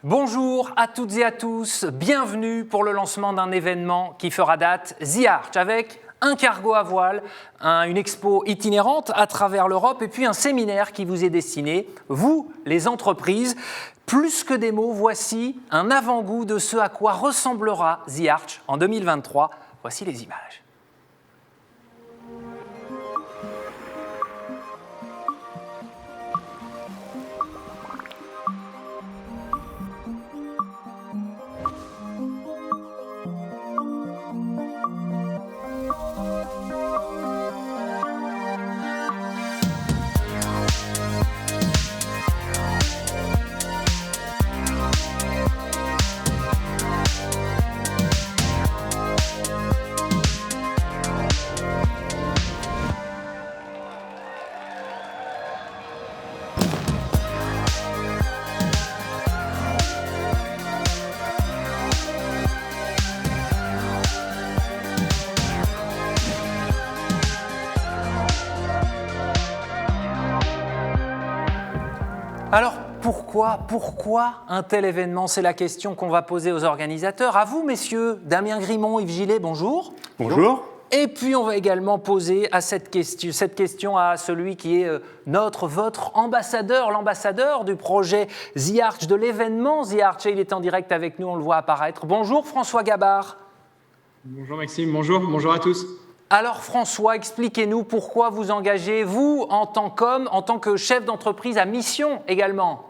Bonjour à toutes et à tous, bienvenue pour le lancement d'un événement qui fera date, The Arch, avec un cargo à voile, une expo itinérante à travers l'Europe et puis un séminaire qui vous est destiné, vous, les entreprises. Plus que des mots, voici un avant-goût de ce à quoi ressemblera The Arch en 2023. Voici les images. Alors, pourquoi un tel événement? C'est la question qu'on va poser aux organisateurs. À vous, messieurs, Damien Grimont, Yves Gillet, bonjour. Bonjour. Et puis, on va également poser cette question à celui qui est votre ambassadeur, l'ambassadeur du projet The Arch, de l'événement The Arch. Et il est en direct avec nous, on le voit apparaître. Bonjour, François Gabard. Bonjour Maxime, bonjour à tous. Alors François, expliquez-nous pourquoi vous engagez, vous, en tant qu'homme, en tant que chef d'entreprise à mission également.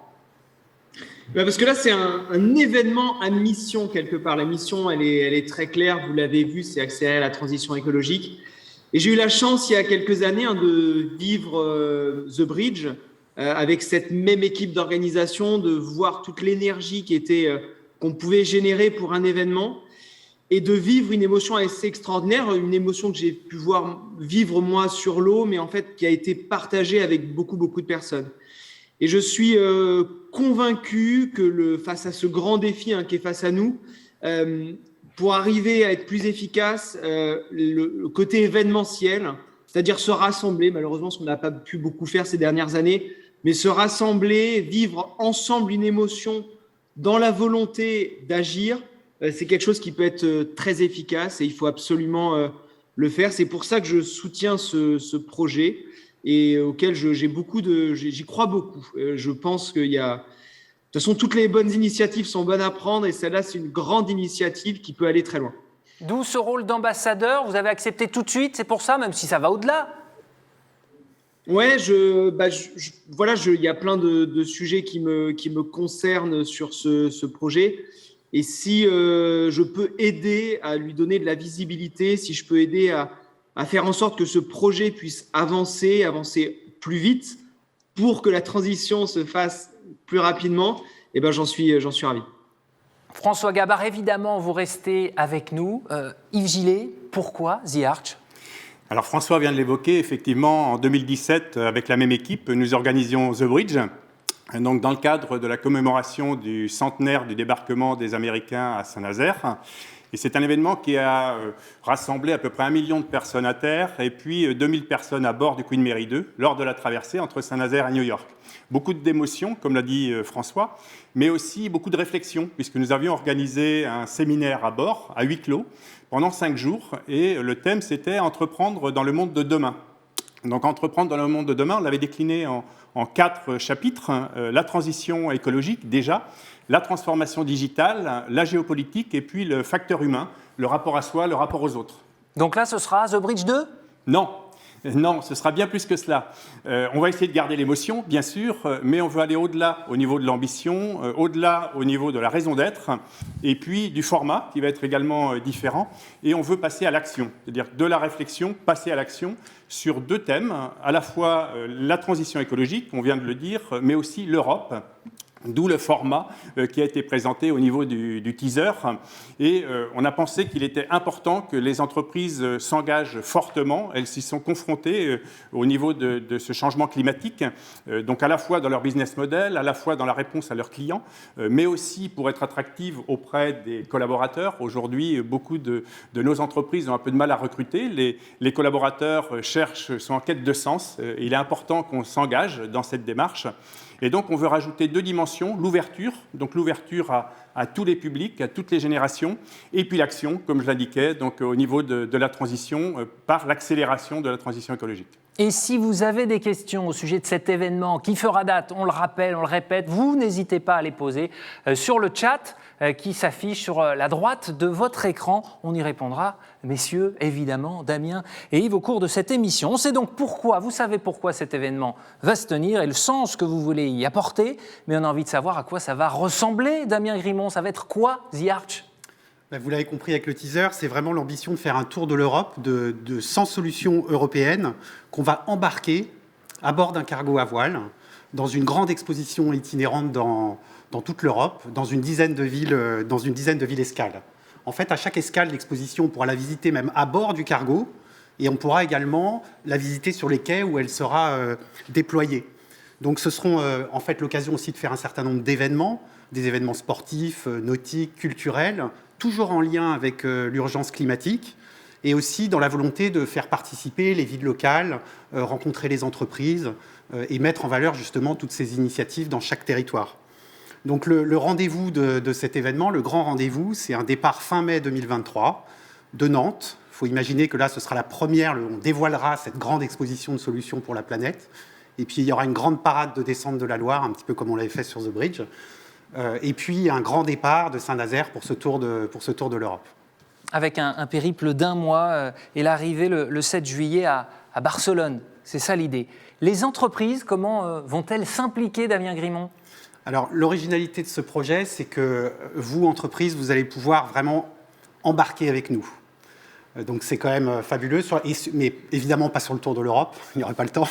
Parce que là, c'est un événement à mission quelque part. La mission, elle est très claire, vous l'avez vu, c'est accélérer la transition écologique. Et j'ai eu la chance, il y a quelques années, de vivre The Bridge avec cette même équipe d'organisation, de voir toute l'énergie qu'on pouvait générer pour un événement. Et de vivre une émotion assez extraordinaire, une émotion que j'ai pu vivre moi sur l'eau, mais en fait qui a été partagée avec beaucoup de personnes. Et je suis convaincu que face à ce grand défi qui est face à nous, pour arriver à être plus efficace, le côté événementiel, c'est-à-dire se rassembler, malheureusement ce qu'on n'a pas pu beaucoup faire ces dernières années, mais se rassembler, vivre ensemble une émotion dans la volonté d'agir, c'est quelque chose qui peut être très efficace et il faut absolument le faire. C'est pour ça que je soutiens ce projet et auquel j'y crois beaucoup. Je pense qu'il y a... De toute façon, toutes les bonnes initiatives sont bonnes à prendre et celle-là, c'est une grande initiative qui peut aller très loin. D'où ce rôle d'ambassadeur, vous avez accepté tout de suite, c'est pour ça, même si ça va au-delà. Ouais, il y a plein de sujets qui me concernent sur ce projet. Et si je peux aider à lui donner de la visibilité, si je peux aider à faire en sorte que ce projet puisse avancer plus vite pour que la transition se fasse plus rapidement, eh ben j'en suis ravi. François Gabard, évidemment, vous restez avec nous. Yves Gillet, pourquoi The Arch ? Alors François vient de l'évoquer, effectivement, en 2017, avec la même équipe, nous organisions The Bridge. Donc, dans le cadre de la commémoration du centenaire du débarquement des Américains à Saint-Nazaire. Et c'est un événement qui a rassemblé à peu près 1 million de personnes à terre et puis 2000 personnes à bord du Queen Mary 2 lors de la traversée entre Saint-Nazaire et New York. Beaucoup d'émotions, comme l'a dit François, mais aussi beaucoup de réflexions, puisque nous avions organisé un séminaire à bord, à huis clos, pendant 5 jours. Et le thème, c'était « Entreprendre dans le monde de demain ». Donc, entreprendre dans le monde de demain, on l'avait décliné en 4 chapitres. La transition écologique, déjà, la transformation digitale, la géopolitique et puis le facteur humain, le rapport à soi, le rapport aux autres. Donc là, ce sera The Bridge 2 ? Non, ce sera bien plus que cela. On va essayer de garder l'émotion, bien sûr, mais on veut aller au-delà au niveau de l'ambition, au-delà au niveau de la raison d'être, et puis du format qui va être également différent. Et on veut passer à l'action, c'est-à-dire de la réflexion, passer à l'action sur 2 thèmes, à la fois la transition écologique, on vient de le dire, mais aussi l'Europe. D'où le format qui a été présenté au niveau du teaser. Et on a pensé qu'il était important que les entreprises s'engagent fortement. Elles s'y sont confrontées au niveau de ce changement climatique, donc à la fois dans leur business model, à la fois dans la réponse à leurs clients, mais aussi pour être attractives auprès des collaborateurs. Aujourd'hui, beaucoup de nos entreprises ont un peu de mal à recruter. Les collaborateurs sont en quête de sens. Il est important qu'on s'engage dans cette démarche. Et donc, on veut rajouter 2 dimensions, l'ouverture, donc l'ouverture à tous les publics, à toutes les générations, et puis l'action, comme je l'indiquais, donc au niveau de la transition, par l'accélération de la transition écologique. Et si vous avez des questions au sujet de cet événement qui fera date, on le rappelle, on le répète, vous n'hésitez pas à les poser sur le chat qui s'affiche sur la droite de votre écran. On y répondra, messieurs, évidemment, Damien et Yves, au cours de cette émission. On sait donc pourquoi, vous savez pourquoi cet événement va se tenir et le sens que vous voulez y apporter, mais on a envie de savoir à quoi ça va ressembler. Damien Grimont, ça va être quoi, The Arch ? Vous l'avez compris avec le teaser, c'est vraiment l'ambition de faire un tour de l'Europe de 100 solutions européennes qu'on va embarquer à bord d'un cargo à voile dans une grande exposition itinérante dans toute l'Europe, dans une dizaine de villes escales. En fait, à chaque escale, l'exposition, on pourra la visiter même à bord du cargo et on pourra également la visiter sur les quais où elle sera déployée. Donc ce seront en fait l'occasion aussi de faire un certain nombre d'événements, des événements sportifs, nautiques, culturels, toujours en lien avec l'urgence climatique, et aussi dans la volonté de faire participer les villes locales, rencontrer les entreprises et mettre en valeur justement toutes ces initiatives dans chaque territoire. Donc le rendez-vous de cet événement, le grand rendez-vous, c'est un départ fin mai 2023 de Nantes. Il faut imaginer que là, ce sera la première, on dévoilera cette grande exposition de solutions pour la planète. Et puis il y aura une grande parade de descente de la Loire, un petit peu comme on l'avait fait sur The Bridge. Et puis un grand départ de Saint-Nazaire pour ce tour de l'Europe. Avec un périple d'un mois et l'arrivée le 7 juillet à Barcelone. C'est ça l'idée. Les entreprises, comment vont-elles s'impliquer, Damien Grimont ? Alors, l'originalité de ce projet, c'est que vous, entreprises, vous allez pouvoir vraiment embarquer avec nous. Donc, c'est quand même fabuleux, mais évidemment pas sur le Tour de l'Europe, il n'y aurait pas le temps.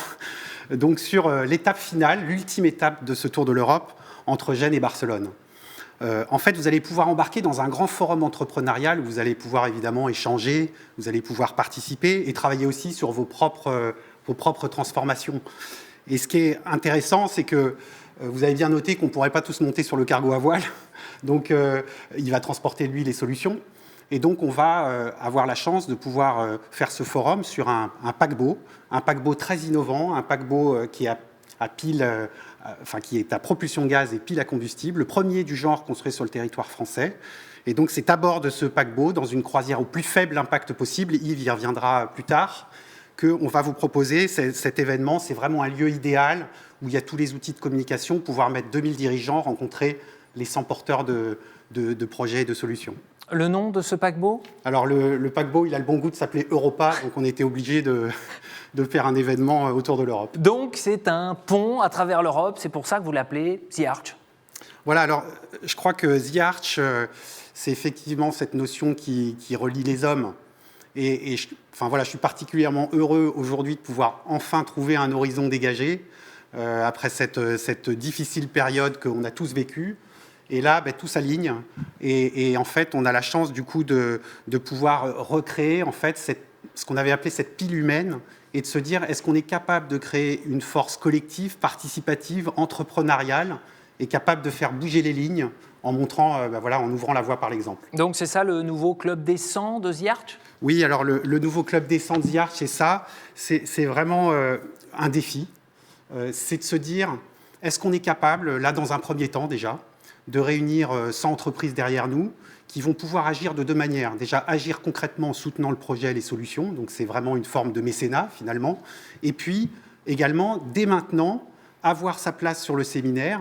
Donc, sur l'étape finale, l'ultime étape de ce Tour de l'Europe, entre Gênes et Barcelone. En fait, vous allez pouvoir embarquer dans un grand forum entrepreneurial où vous allez pouvoir évidemment échanger, vous allez pouvoir participer et travailler aussi sur vos propres transformations. Et ce qui est intéressant, c'est que vous avez bien noté qu'on ne pourrait pas tous monter sur le cargo à voile. Donc, il va transporter, lui, les solutions. Et donc, on va avoir la chance de pouvoir faire ce forum sur un paquebot très innovant, un paquebot qui est à propulsion gaz et pile à combustible, le premier du genre construit sur le territoire français. Et donc, c'est à bord de ce paquebot, dans une croisière au plus faible impact possible, Yves y reviendra plus tard, qu'on va vous proposer cet événement. C'est vraiment un lieu idéal où il y a tous les outils de communication, pouvoir mettre 2000 dirigeants, rencontrer les 100 porteurs de projets et de solutions. Le nom de ce paquebot ? Alors, le paquebot, il a le bon goût de s'appeler Europa, donc on était obligé de faire un événement autour de l'Europe. Donc, c'est un pont à travers l'Europe, c'est pour ça que vous l'appelez The Arch. Voilà, alors, je crois que The Arch, c'est effectivement cette notion qui relie les hommes. Et je suis particulièrement heureux aujourd'hui de pouvoir enfin trouver un horizon dégagé après cette difficile période qu'on a tous vécue. Et là, tout s'aligne. Et en fait, on a la chance du coup de pouvoir recréer en fait ce qu'on avait appelé cette pile humaine et de se dire, est-ce qu'on est capable de créer une force collective, participative, entrepreneuriale et capable de faire bouger les lignes en montrant, en ouvrant la voie par l'exemple. Donc c'est ça le nouveau club des 100 de The Arch ? Oui, alors le nouveau club des 100 de The Arch, c'est ça. C'est vraiment un défi. C'est de se dire, est-ce qu'on est capable, là dans un premier temps déjà, de réunir 100 entreprises derrière nous qui vont pouvoir agir de deux manières. Déjà, agir concrètement en soutenant le projet, les solutions. Donc, c'est vraiment une forme de mécénat, finalement. Et puis, également, dès maintenant, avoir sa place sur le séminaire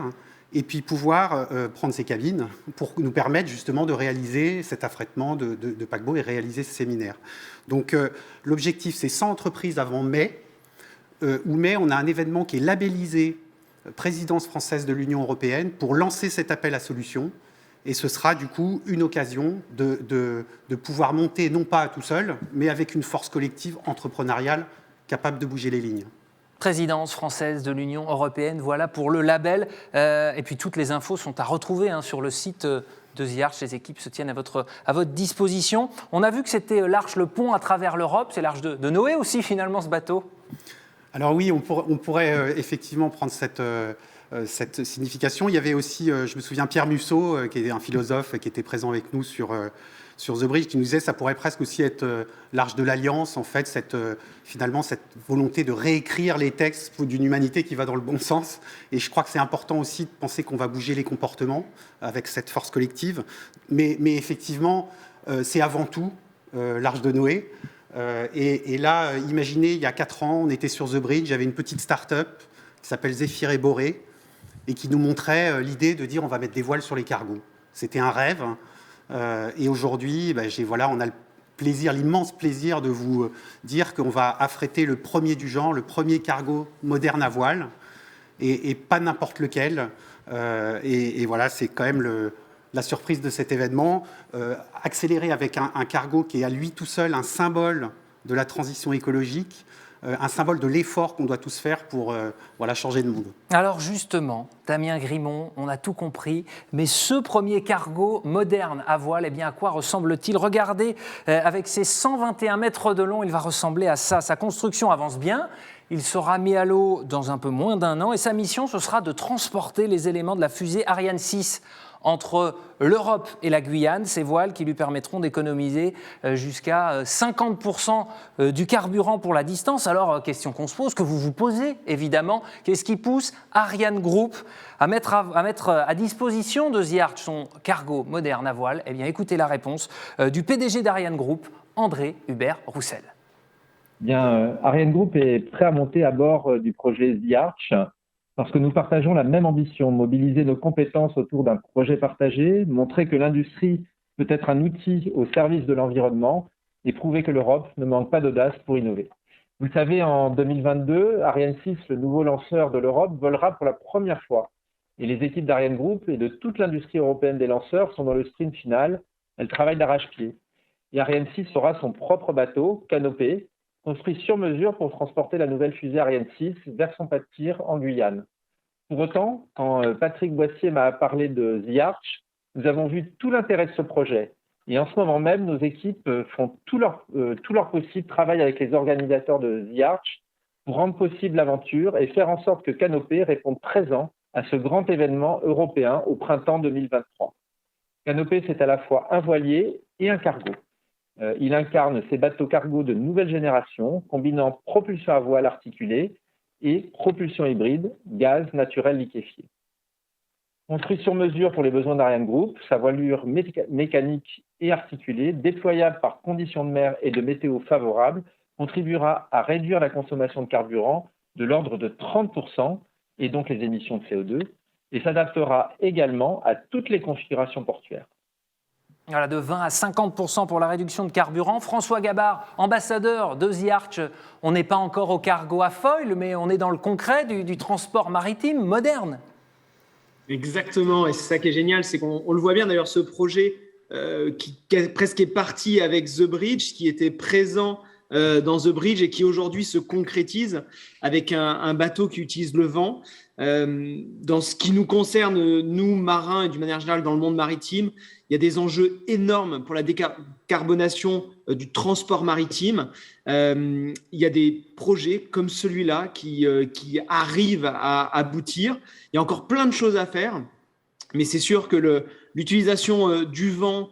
et puis pouvoir prendre ses cabines pour nous permettre justement de réaliser cet affrètement de paquebot et réaliser ce séminaire. Donc, l'objectif, c'est 100 entreprises avant mai. Où mai, on a un événement qui est labellisé présidence française de l'Union européenne pour lancer cet appel à solutions. Et ce sera du coup une occasion de pouvoir monter, non pas tout seul, mais avec une force collective entrepreneuriale capable de bouger les lignes. Présidence française de l'Union européenne, voilà pour le label. Et puis toutes les infos sont à retrouver sur le site de The Arch. Les équipes se tiennent à votre disposition. On a vu que c'était l'Arche, le pont à travers l'Europe. C'est l'Arche de Noé aussi, finalement, ce bateau. Alors oui, on pourrait effectivement prendre cette signification. Il y avait aussi, je me souviens, Pierre Musso, qui est un philosophe qui était présent avec nous sur sur The Bridge qui nous disait que ça pourrait presque aussi être l'Arche de l'Alliance, en fait, finalement cette volonté de réécrire les textes d'une humanité qui va dans le bon sens. Et je crois que c'est important aussi de penser qu'on va bouger les comportements avec cette force collective. Mais effectivement, c'est avant tout l'Arche de Noé. Et là, imaginez, il y a 4 ans, on était sur The Bridge, il y avait une petite start-up qui s'appelle Zéphyr et Boré et qui nous montrait l'idée de dire on va mettre des voiles sur les cargos. C'était un rêve. Et aujourd'hui, on a l'immense plaisir de vous dire qu'on va affréter le premier du genre, le premier cargo moderne à voile, et pas n'importe lequel. Et voilà, c'est quand même la surprise de cet événement, accéléré avec un cargo qui est à lui tout seul un symbole de la transition écologique, un symbole de l'effort qu'on doit tous faire pour changer le monde. Alors justement, Damien Grimont, on a tout compris, mais ce premier cargo moderne à voile, à quoi ressemble-t-il ? Regardez, avec ses 121 mètres de long, il va ressembler à ça. Sa construction avance bien, il sera mis à l'eau dans un peu moins d'1 an, et sa mission, ce sera de transporter les éléments de la fusée Ariane 6 entre l'Europe et la Guyane, ces voiles qui lui permettront d'économiser jusqu'à 50% du carburant pour la distance. Alors, question qu'on se pose, que vous vous posez évidemment, qu'est-ce qui pousse Ariane Group à mettre à disposition de The Arch son cargo moderne à voile ? Écoutez la réponse du PDG d'Ariane Group, André Hubert Roussel. Ariane Group est prêt à monter à bord du projet The Arch, parce que nous partageons la même ambition, mobiliser nos compétences autour d'un projet partagé, montrer que l'industrie peut être un outil au service de l'environnement et prouver que l'Europe ne manque pas d'audace pour innover. Vous le savez, en 2022, Ariane 6, le nouveau lanceur de l'Europe, volera pour la première fois. Et les équipes d'Ariane Group et de toute l'industrie européenne des lanceurs sont dans le sprint final. Elles travaillent d'arrache-pied. Et Ariane 6 aura son propre bateau, Canopé, construit sur mesure pour transporter la nouvelle fusée Ariane 6 vers son pas de tir en Guyane. Pour autant, quand Patrick Boissier m'a parlé de The Arch, nous avons vu tout l'intérêt de ce projet. Et en ce moment même, nos équipes font tout leur possible, travaillent avec les organisateurs de The Arch pour rendre possible l'aventure et faire en sorte que Canopé réponde présent à ce grand événement européen au printemps 2023. Canopé, c'est à la fois un voilier et un cargo. Il incarne ces bateaux cargo de nouvelle génération, combinant propulsion à voile articulée et propulsion hybride, gaz naturel liquéfié. Construit sur mesure pour les besoins d'Ariane Group, sa voilure mécanique et articulée, déployable par conditions de mer et de météo favorables, contribuera à réduire la consommation de carburant de l'ordre de 30% et donc les émissions de CO2, et s'adaptera également à toutes les configurations portuaires. Voilà, de 20 à 50% pour la réduction de carburant. François Gabard, ambassadeur de The Arch, on n'est pas encore au cargo à foil, mais on est dans le concret du transport maritime moderne. Exactement, et c'est ça qui est génial, c'est qu'on le voit bien d'ailleurs, ce projet qui presque est parti avec The Bridge, qui était présent dans The Bridge et qui aujourd'hui se concrétise avec un bateau qui utilise le vent. Dans ce qui nous concerne, nous, marins, et d'une manière générale dans le monde maritime, il y a des enjeux énormes pour la décarbonation du transport maritime. Il y a des projets comme celui-là qui arrivent à aboutir. Il y a encore plein de choses à faire, mais c'est sûr que l'utilisation du vent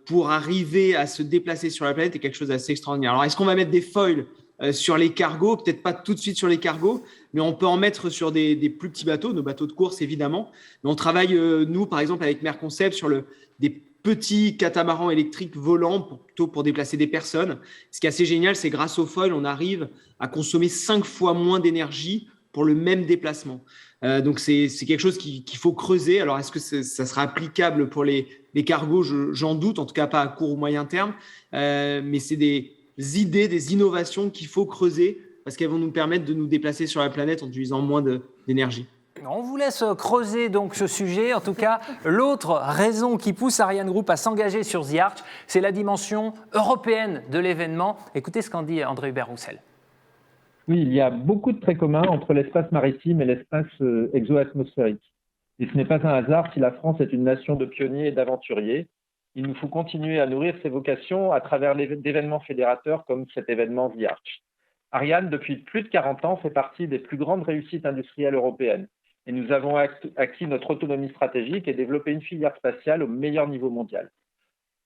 pour arriver à se déplacer sur la planète est quelque chose d'assez extraordinaire. Alors, est-ce qu'on va mettre des foils sur les cargos? Peut-être pas tout de suite sur les cargos, mais on peut en mettre sur des plus petits bateaux, nos bateaux de course évidemment. Mais on travaille, nous, par exemple, avec Merconcept sur des petits catamarans électriques volants plutôt pour déplacer des personnes. Ce qui est assez génial, c'est grâce aux foils, on arrive à consommer 5 fois moins d'énergie pour le même déplacement. Donc, c'est quelque chose qu'il faut creuser. Alors, est-ce que ça sera applicable pour les cargos? J'en doute, en tout cas pas à court ou moyen terme. Mais c'est des idées, des innovations qu'il faut creuser parce qu'elles vont nous permettre de nous déplacer sur la planète en utilisant moins d'énergie. On vous laisse creuser donc ce sujet. En tout cas, l'autre raison qui pousse Ariane Group à s'engager sur The Arch, c'est la dimension européenne de l'événement. Écoutez ce qu'en dit André Hubert Roussel. Oui, il y a beaucoup de traits communs entre l'espace maritime et l'espace exo-atmosphérique. Et ce n'est pas un hasard si la France est une nation de pionniers et d'aventuriers. Il nous faut continuer à nourrir ces vocations à travers d'événements fédérateurs comme cet événement The Arch. Ariane, depuis plus de 40 ans, fait partie des plus grandes réussites industrielles européennes. Et nous avons acquis notre autonomie stratégique et développé une filière spatiale au meilleur niveau mondial.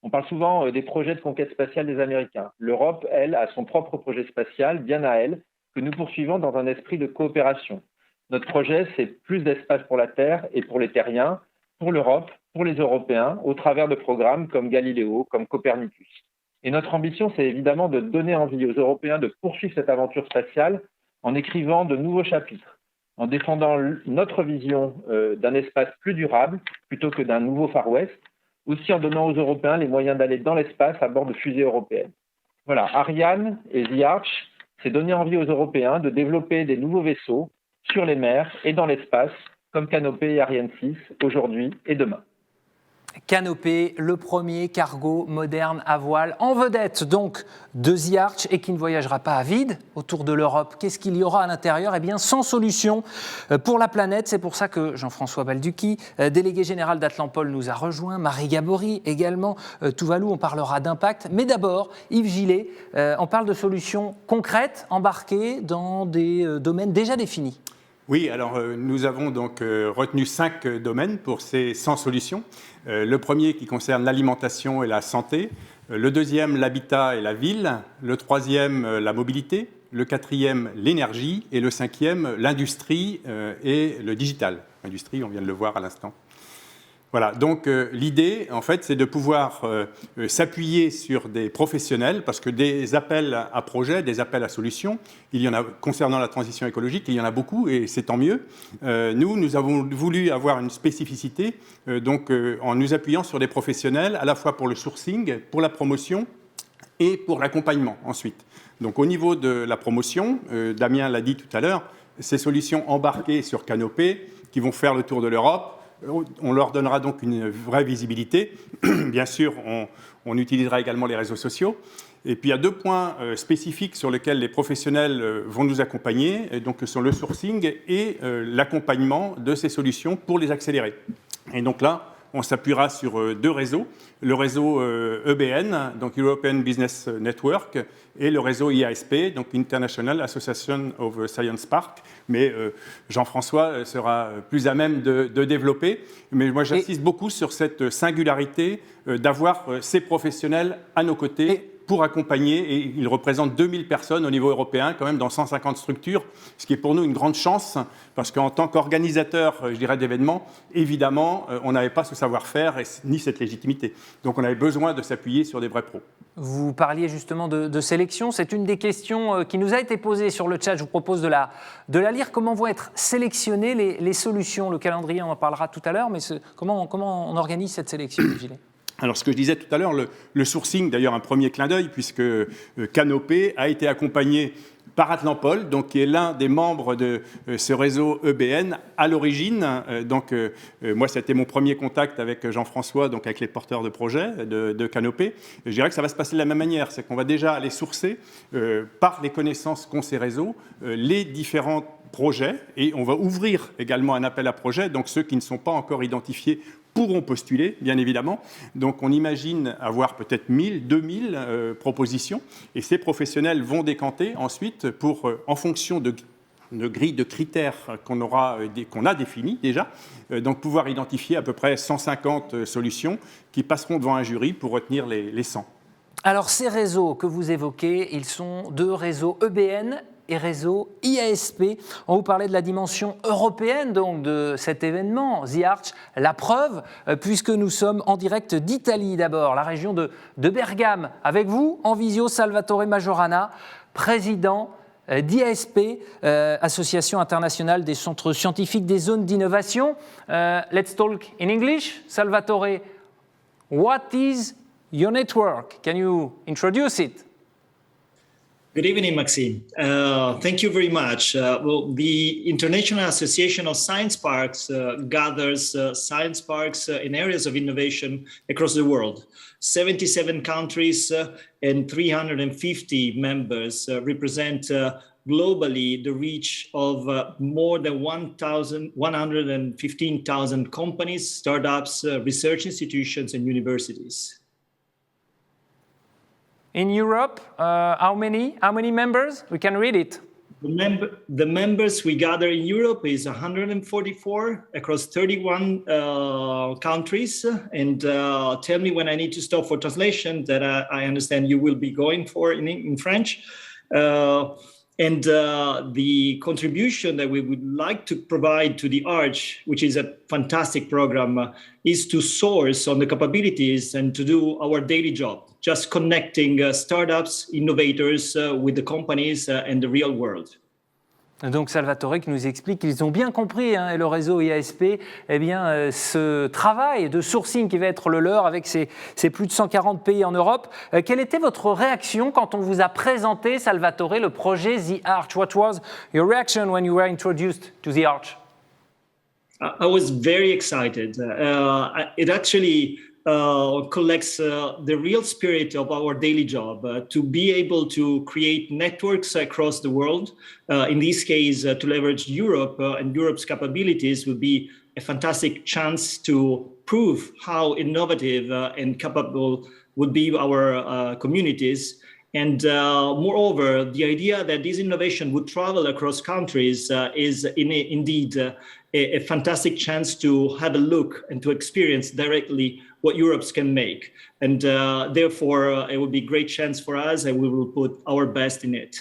On parle souvent des projets de conquête spatiale des Américains. L'Europe, elle, a son propre projet spatial, bien à elle, que nous poursuivons dans un esprit de coopération. Notre projet, c'est plus d'espace pour la Terre et pour les terriens, pour l'Europe, pour les Européens, au travers de programmes comme Galileo, comme Copernicus. Et notre ambition, c'est évidemment de donner envie aux Européens de poursuivre cette aventure spatiale en écrivant de nouveaux chapitres, en défendant notre vision d'un espace plus durable plutôt que d'un nouveau Far West, aussi en donnant aux Européens les moyens d'aller dans l'espace à bord de fusées européennes. Voilà, Ariane et The Arch, c'est donner envie aux Européens de développer des nouveaux vaisseaux sur les mers et dans l'espace, comme Canopée et Ariane 6, aujourd'hui et demain. Canopée, le premier cargo moderne à voile, en vedette donc de The Arch et qui ne voyagera pas à vide autour de l'Europe. Qu'est-ce qu'il y aura à l'intérieur ? Eh bien, 100 solutions pour la planète. C'est pour ça que Jean-François Balducchi, délégué général d'Atlampol, nous a rejoint. Marie Gabory également, Tuvalu, on parlera d'impact. Mais d'abord, Yves Gillet, on parle de solutions concrètes embarquées dans des domaines déjà définis. Oui, alors nous avons donc retenu 5 domaines pour ces 100 solutions. Le premier qui concerne l'alimentation et la santé, le deuxième l'habitat et la ville, le troisième la mobilité, le quatrième l'énergie et le cinquième l'industrie et le digital. L'industrie, on vient de le voir à l'instant. Voilà, donc l'idée, en fait, c'est de pouvoir s'appuyer sur des professionnels, parce que des appels à projets, des appels à solutions, il y en a concernant la transition écologique, il y en a beaucoup, et c'est tant mieux. Nous avons voulu avoir une spécificité, en nous appuyant sur des professionnels, à la fois pour le sourcing, pour la promotion et pour l'accompagnement ensuite. Donc au niveau de la promotion, Damien l'a dit tout à l'heure, ces solutions embarquées sur Canopée, qui vont faire le tour de l'Europe, on leur donnera donc une vraie visibilité. Bien sûr, on utilisera également les réseaux sociaux. Et puis, il y a 2 points spécifiques sur lesquels les professionnels vont nous accompagner, et donc, sont le sourcing et l'accompagnement de ces solutions pour les accélérer. Et donc là, on s'appuiera sur 2 réseaux, le réseau EBN, donc European Business Network, et le réseau IASP, donc International Association of Science Park. Mais Jean-François sera plus à même de développer. Mais moi, j'insiste beaucoup sur cette singularité d'avoir ces professionnels à nos côtés pour accompagner, et ils représentent 2000 personnes au niveau européen, quand même dans 150 structures, ce qui est pour nous une grande chance, parce qu'en tant qu'organisateur, je dirais, d'événements, évidemment, on n'avait pas ce savoir-faire ni cette légitimité. Donc on avait besoin de s'appuyer sur des vrais pros. Vous parliez justement de sélection, c'est une des questions qui nous a été posée sur le chat, je vous propose de la lire. Comment vont être sélectionnées les solutions ? Le calendrier, on en parlera tout à l'heure, mais comment on organise cette sélection, Gilles ? Alors, ce que je disais tout à l'heure, le sourcing, d'ailleurs, un premier clin d'œil, puisque Canopée a été accompagné par Atlampol, donc qui est l'un des membres de ce réseau EBN à l'origine. Moi, c'était mon premier contact avec Jean-François, donc avec les porteurs de projets de Canopée. Je dirais que ça va se passer de la même manière, c'est qu'on va déjà aller sourcer par les connaissances qu'ont ces réseaux les différents projets, et on va ouvrir également un appel à projets, donc ceux qui ne sont pas encore identifiés pourront postuler, bien évidemment. Donc on imagine avoir peut-être 1000, 2000 propositions, et ces professionnels vont décanter ensuite pour, en fonction de grille de critères qu'on a définis déjà, donc pouvoir identifier à peu près 150 solutions qui passeront devant un jury pour retenir les 100. Alors ces réseaux que vous évoquez, ils sont 2 réseaux EBN et réseau IASP. On vous parlait de la dimension européenne donc, de cet événement, The Arch. La preuve, puisque nous sommes en direct d'Italie d'abord, la région de Bergame. Avec vous, en visio, Salvatore Majorana, président d'IASP, Association internationale des centres scientifiques des zones d'innovation. Let's talk in English. Salvatore, what is your network? Can you introduce it? Good evening, Maxime. Thank you very much. The International Association of Science Parks gathers science parks in areas of innovation across the world. 77 countries and 350 members represent globally the reach of more than 115,000 companies, startups, research institutions, and universities. In Europe, how many members? We can read it. The members we gather in Europe is 144 across 31 countries. And tell me when I need to stop for translation that I understand you will be going for in French. And the contribution that we would like to provide to the Arch, which is a fantastic program, is to source on the capabilities and to do our daily job, just connecting startups, innovators with the companies and the real world. Donc Salvatore qui nous explique qu'ils ont bien compris, et le réseau IASP, ce travail de sourcing qui va être le leur avec ces plus de 140 pays en Europe. Quelle était votre réaction quand on vous a présenté, Salvatore, le projet The Arch? What was your reaction when you were introduced to The Arch? I was very excited. It actually collects the real spirit of our daily job, to be able to create networks across the world. In this case, to leverage Europe and Europe's capabilities would be a fantastic chance to prove how innovative and capable would be our communities. And moreover, the idea that this innovation would travel across countries is indeed a fantastic chance to have a look and to experience directly what Europe can make. And therefore, it would be a great chance for us and we will put our best in it.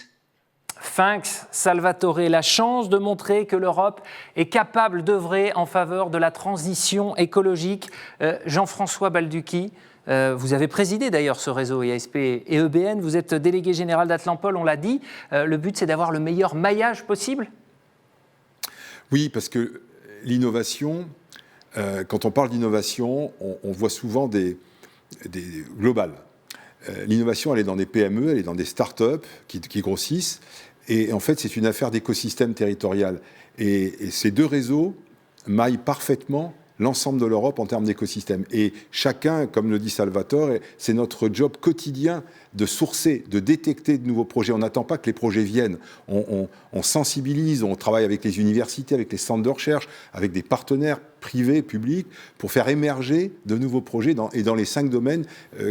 Thanks, Salvatore. La chance de montrer que l'Europe est capable d'œuvrer en faveur de la transition écologique. Jean-François Balducchi, vous avez présidé d'ailleurs ce réseau IASP et EBN. Vous êtes délégué général d'Atlampol, on l'a dit. Le but, c'est d'avoir le meilleur maillage possible? Oui, parce que l'innovation, quand on parle d'innovation, on voit souvent des globales. L'innovation, elle est dans des PME, elle est dans des start-up qui grossissent. Et en fait, c'est une affaire d'écosystème territorial. Et ces deux réseaux maillent parfaitement l'ensemble de l'Europe en termes d'écosystème. Et chacun, comme le dit Salvatore, c'est notre job quotidien de sourcer, de détecter de nouveaux projets. On n'attend pas que les projets viennent. On sensibilise, on travaille avec les universités, avec les centres de recherche, avec des partenaires privés, publics, pour faire émerger de nouveaux projets dans les 5 domaines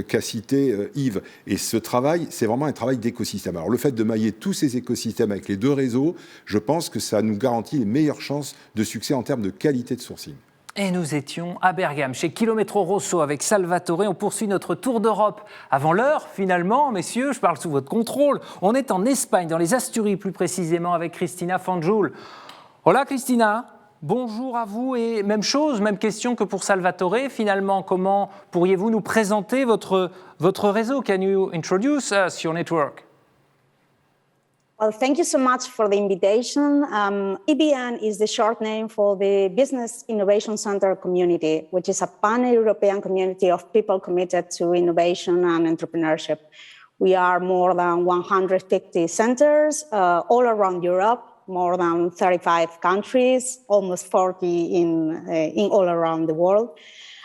qu'a cité Yves. Et ce travail, c'est vraiment un travail d'écosystème. Alors le fait de mailler tous ces écosystèmes avec les deux réseaux, je pense que ça nous garantit les meilleures chances de succès en termes de qualité de sourcing. Et nous étions à Bergame, chez Kilometro Rosso, avec Salvatore. On poursuit notre tour d'Europe avant l'heure, finalement. Messieurs, je parle sous votre contrôle. On est en Espagne, dans les Asturies, plus précisément, avec Cristina Fanjul. Hola, Cristina. Bonjour à vous. Et même chose, même question que pour Salvatore. Finalement, comment pourriez-vous nous présenter votre réseau? Can you introduce us, your network? Well, thank you so much for the invitation. EBN is the short name for the Business Innovation Center community, which is a pan-European community of people committed to innovation and entrepreneurship. We are more than 150 centers all around Europe, more than 35 countries, almost 40 in all around the world.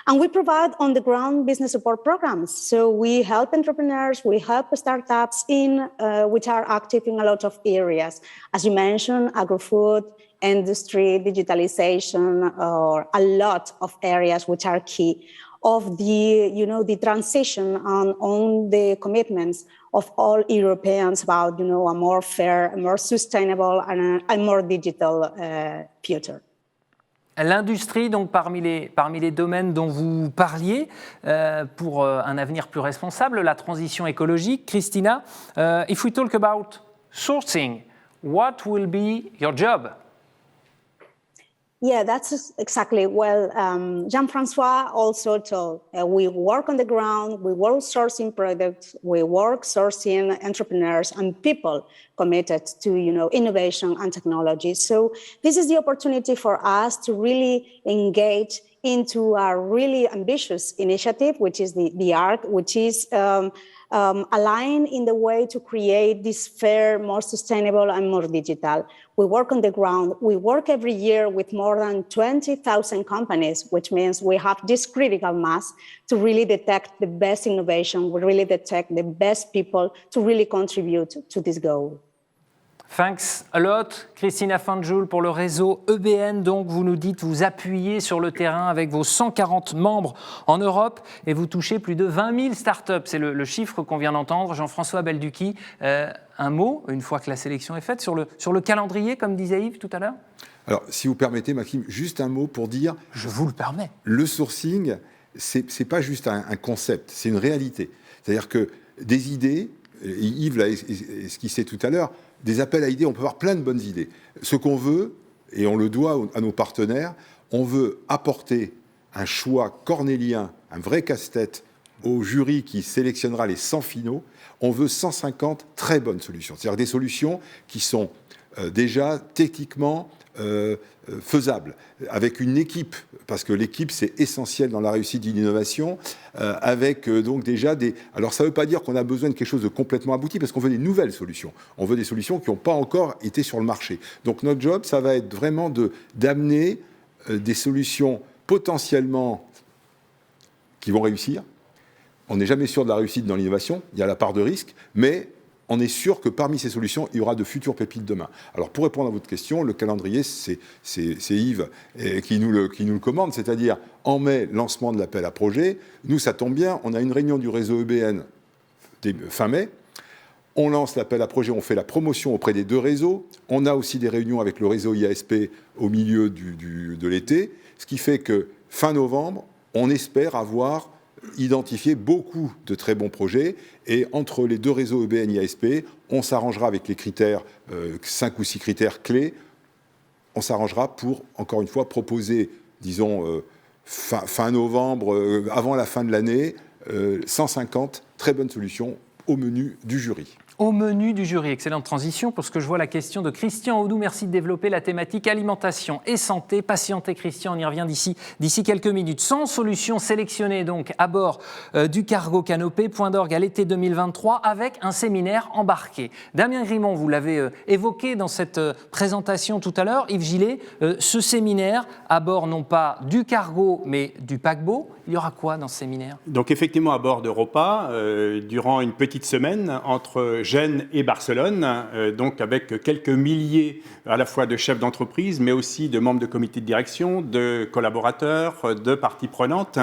And we provide on-the-ground business support programs. So we help entrepreneurs, we help startups which are active in a lot of areas. As you mentioned, agri-food, industry, digitalization, or a lot of areas which are key of the transition on the commitments of all Europeans about, a more fair, a more sustainable, and a more digital future. L'industrie, donc parmi les domaines dont vous parliez, pour un avenir plus responsable, la transition écologique. Cristina, if we talk about sourcing, what will be your job? Yeah, that's exactly. Well, Jean-François also told, we work on the ground, we work sourcing products, we work sourcing entrepreneurs and people committed to, innovation and technology. So this is the opportunity for us to really engage into a really ambitious initiative, which is the ARC, which is aligned in the way to create this fair, more sustainable and more digital. We work on the ground. We work every year with more than 20,000 companies, which means we have this critical mass to really detect the best innovation. We really detect the best people to really contribute to this goal. Thanks a lot, Christina Fanjul, pour le réseau EBN. Donc, vous nous dites, vous appuyez sur le terrain avec vos 140 membres en Europe et vous touchez plus de 20 000 startups. C'est le chiffre qu'on vient d'entendre. Jean-François Belducchi, un mot, une fois que la sélection est faite, sur le calendrier, comme disait Yves tout à l'heure? Alors, si vous permettez, Maxime, juste un mot pour dire... Je vous le permets. Le sourcing, c'est pas juste un concept, c'est une réalité. C'est-à-dire que des idées, Yves l'a esquissé tout à l'heure, des appels à idées, on peut avoir plein de bonnes idées. Ce qu'on veut, et on le doit à nos partenaires, on veut apporter un choix cornélien, un vrai casse-tête au jury qui sélectionnera les 100 finaux. On veut 150 très bonnes solutions, c'est-à-dire des solutions qui sont déjà techniquement faisable, avec une équipe, parce que l'équipe c'est essentiel dans la réussite d'une innovation, avec donc déjà des... Alors ça ne veut pas dire qu'on a besoin de quelque chose de complètement abouti, parce qu'on veut des nouvelles solutions. On veut des solutions qui n'ont pas encore été sur le marché. Donc notre job, ça va être vraiment d'amener des solutions potentiellement qui vont réussir. On n'est jamais sûr de la réussite dans l'innovation, il y a la part de risque, mais on est sûr que parmi ces solutions, il y aura de futures pépites demain. Alors, pour répondre à votre question, le calendrier, c'est Yves qui nous le commande, c'est-à-dire en mai, lancement de l'appel à projet. Nous, ça tombe bien, on a une réunion du réseau EBN fin mai. On lance l'appel à projet, on fait la promotion auprès des deux réseaux. On a aussi des réunions avec le réseau IASP au milieu de l'été, ce qui fait que fin novembre, on espère avoir identifier beaucoup de très bons projets, et entre les deux réseaux EBN et IASP, on s'arrangera avec les critères, 5 ou 6 critères clés, on s'arrangera pour, encore une fois, proposer, disons, fin novembre, avant la fin de l'année, 150 très bonnes solutions au menu du jury. Au menu du jury, excellente transition, parce que je vois la question de Christian Audou. Merci de développer la thématique alimentation et santé. Patientez, Christian, on y revient d'ici quelques minutes. 100 solutions sélectionnées donc à bord du cargo Canopé, point d'orgue à l'été 2023, avec un séminaire embarqué. Damien Grimont, vous l'avez évoqué dans cette présentation tout à l'heure. Yves Gillet, ce séminaire à bord non pas du cargo, mais du paquebot. Il y aura quoi dans ce séminaire? Donc effectivement, à bord d'Europa, durant une petite semaine, entre Gênes et Barcelone, donc avec quelques milliers à la fois de chefs d'entreprise, mais aussi de membres de comités de direction, de collaborateurs, de parties prenantes.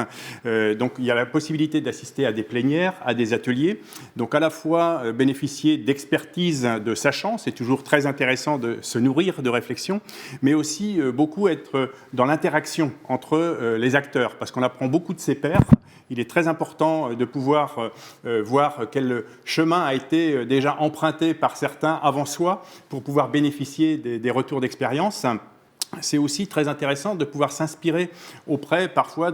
Donc il y a la possibilité d'assister à des plénières, à des ateliers. Donc à la fois bénéficier d'expertise de sachants, c'est toujours très intéressant de se nourrir de réflexion, mais aussi beaucoup être dans l'interaction entre les acteurs, parce qu'on apprend beaucoup de ses pairs. Il est très important de pouvoir voir quel chemin a été déjà emprunté par certains avant soi pour pouvoir bénéficier des retours d'expérience. C'est aussi très intéressant de pouvoir s'inspirer auprès parfois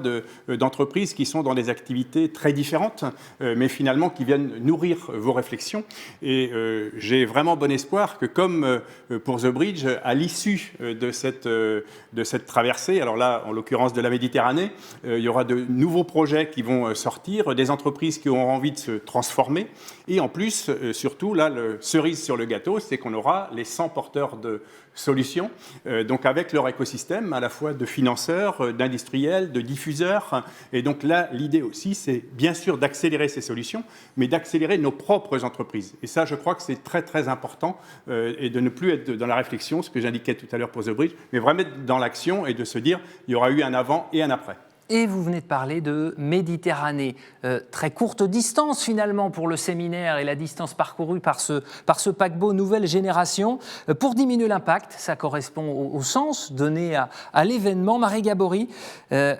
d'entreprises qui sont dans des activités très différentes, mais finalement qui viennent nourrir vos réflexions. Et j'ai vraiment bon espoir que, comme pour The Bridge, à l'issue de cette traversée, alors là, en l'occurrence de la Méditerranée, il y aura de nouveaux projets qui vont sortir, des entreprises qui auront envie de se transformer. Et en plus, surtout, là, le cerise sur le gâteau, c'est qu'on aura les 100 porteurs de solutions, donc avec leur écosystème, à la fois de financeurs, d'industriels, de diffuseurs. Et donc là, l'idée aussi, c'est bien sûr d'accélérer ces solutions, mais d'accélérer nos propres entreprises. Et ça, je crois que c'est très, très important, et de ne plus être dans la réflexion, ce que j'indiquais tout à l'heure pour The Bridge, mais vraiment être dans l'action et de se dire, il y aura eu un avant et un après. Et vous venez de parler de Méditerranée. Très courte distance finalement pour le séminaire et la distance parcourue par ce paquebot nouvelle génération. Pour diminuer l'impact, ça correspond au sens donné à l'événement. Marie Gabory,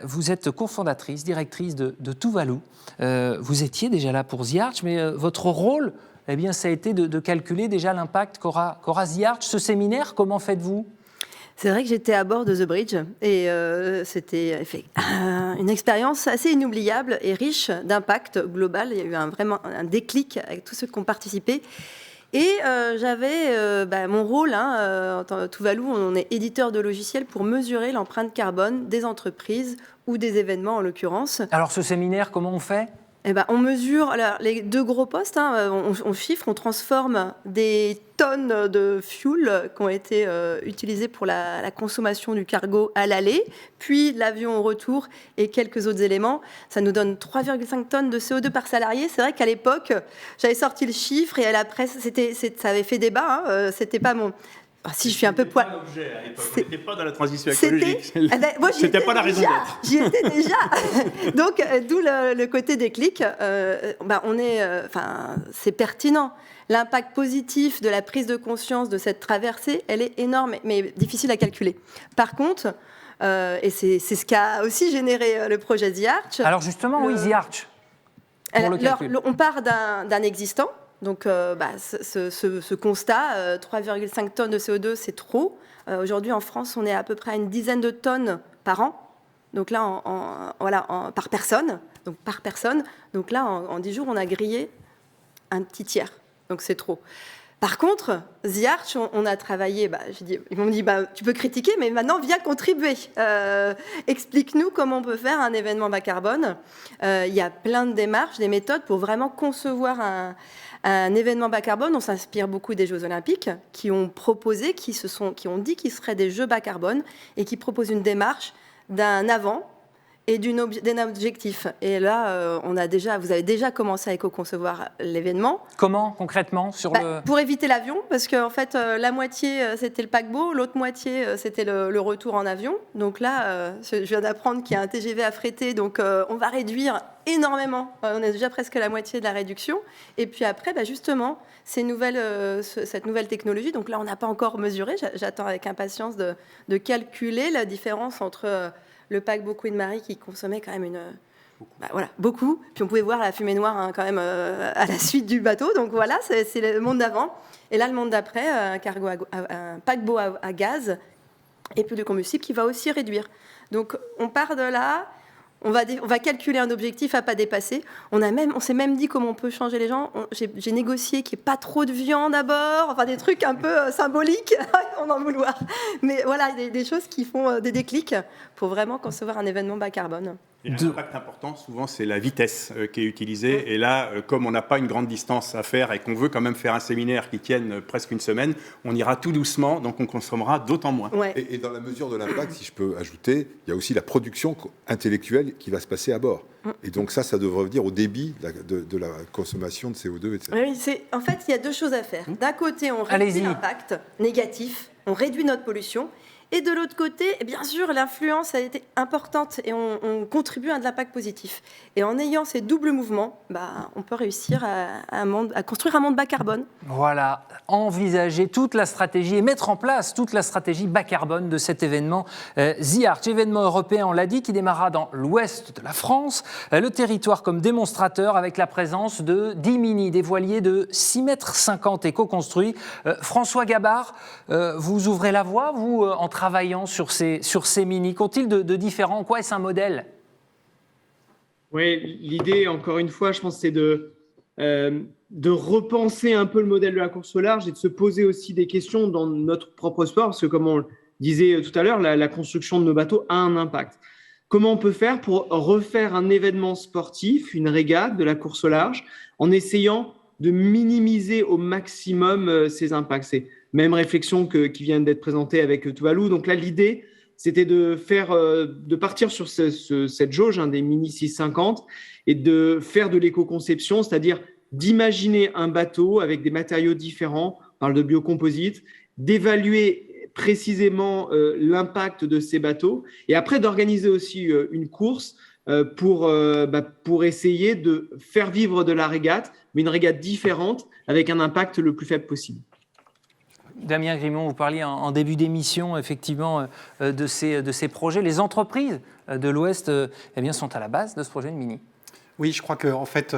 vous êtes cofondatrice, directrice de Tuvalu. Vous étiez déjà là pour The Arch, mais votre rôle, eh bien, ça a été de calculer déjà l'impact qu'aura The Arch. Ce séminaire, comment faites-vous ? C'est vrai que j'étais à bord de The Bridge et c'était une expérience assez inoubliable et riche d'impact global. Il y a eu vraiment un déclic avec tous ceux qui ont participé. Et j'avais mon rôle, en tant que Tuvalu, on est éditeur de logiciels pour mesurer l'empreinte carbone des entreprises ou des événements en l'occurrence. Alors ce séminaire, comment on fait ? On mesure les 2 gros postes, on chiffre, on transforme des tonnes de fuel qui ont été utilisées pour la consommation du cargo à l'aller, puis l'avion au retour et quelques autres éléments. Ça nous donne 3,5 tonnes de CO2 par salarié. C'est vrai qu'à l'époque, j'avais sorti le chiffre et à la presse, ça avait fait débat. C'était pas mon... si je suis un peu poil. On n'était pas dans la transition écologique. Moi, c'était pas la raison d'être. J'y étais déjà. Donc, d'où le côté déclic. C'est pertinent. L'impact positif de la prise de conscience de cette traversée, elle est énorme, mais difficile à calculer. Par contre, et c'est ce qui a aussi généré le projet The Arch. Alors justement, oui, The Arch. On part d'un existant. Donc, ce constat, 3,5 tonnes de CO2, c'est trop. Aujourd'hui, en France, on est à peu près à une dizaine de tonnes par an. Donc là, par personne. Donc là, en 10 jours, on a grillé un petit tiers. Donc c'est trop. Par contre, The Arch, on a travaillé, ils m'ont dit, tu peux critiquer, mais maintenant, viens contribuer. Explique-nous comment on peut faire un événement bas carbone. Il y a plein de démarches, des méthodes pour vraiment concevoir un événement bas carbone. On s'inspire beaucoup des Jeux Olympiques qui ont proposé, qui ont dit qu'ils seraient des Jeux bas carbone et qui proposent une démarche d'un avant et d'un objectif. Et là, vous avez déjà commencé à éco-concevoir l'événement. Comment, concrètement Pour éviter l'avion, parce qu'en fait, la moitié, c'était le paquebot, l'autre moitié, c'était le retour en avion. Donc là, je viens d'apprendre qu'il y a un TGV à fréter, donc on va réduire énormément. On est déjà presque à la moitié de la réduction. Et puis après, justement, cette nouvelle technologie, donc là, on n'a pas encore mesuré, j'attends avec impatience de calculer la différence entre... le paquebot Queen Mary qui consommait quand même beaucoup. Puis on pouvait voir la fumée noire quand même à la suite du bateau. Donc voilà, c'est le monde d'avant. Et là, le monde d'après, un paquebot à gaz et plus de combustible qui va aussi réduire. Donc on part de là. On va calculer un objectif à pas dépasser. On s'est même dit comment on peut changer les gens. J'ai négocié qu'il n'y ait pas trop de viande à bord, enfin des trucs un peu symboliques, on en vouloir. Mais voilà, des choses qui font des déclics pour vraiment concevoir un événement bas carbone. Et un impact important, souvent, c'est la vitesse qui est utilisée. Et là, comme on n'a pas une grande distance à faire et qu'on veut quand même faire un séminaire qui tienne presque une semaine, on ira tout doucement, donc on consommera d'autant moins. Ouais. Et dans la mesure de l'impact, si je peux ajouter, il y a aussi la production intellectuelle qui va se passer à bord. Et donc ça devrait venir au débit de la consommation de CO2, etc. Oui, en fait, il y a 2 choses à faire. D'un côté, on réduit l'impact négatif, on réduit notre pollution. Et de l'autre côté, bien sûr, l'influence a été importante et on contribue à de l'impact positif. Et en ayant ces doubles mouvements, on peut réussir à construire un monde bas carbone. Voilà, envisager toute la stratégie et mettre en place toute la stratégie bas carbone de cet événement The Arch, événement européen, on l'a dit, qui démarra dans l'ouest de la France, le territoire comme démonstrateur avec la présence de 10 mini, des voiliers de 6,50 m éco-construits. François Gabard, vous ouvrez la voie, vous, en travaillant sur ces mini. Qu'ont-ils de différent? En quoi est-ce un modèle? Oui, l'idée, encore une fois, je pense, c'est de repenser un peu le modèle de la course au large et de se poser aussi des questions dans notre propre sport, parce que comme on le disait tout à l'heure, la construction de nos bateaux a un impact. Comment on peut faire pour refaire un événement sportif, une régate de la course au large, en essayant de minimiser au maximum ces impacts? C'est même réflexion qui vient d'être présentée avec Tuvalu. Donc là, l'idée, c'était de partir sur cette jauge des mini 650 et de faire de l'éco-conception, c'est-à-dire d'imaginer un bateau avec des matériaux différents, on parle de biocomposite, d'évaluer précisément l'impact de ces bateaux et après d'organiser aussi une course pour essayer de faire vivre de la régate, mais une régate différente avec un impact le plus faible possible. Damien Grimont, vous parliez en début d'émission effectivement de ces projets. Les entreprises de l'Ouest sont à la base de ce projet de mini. Oui, je crois que en fait,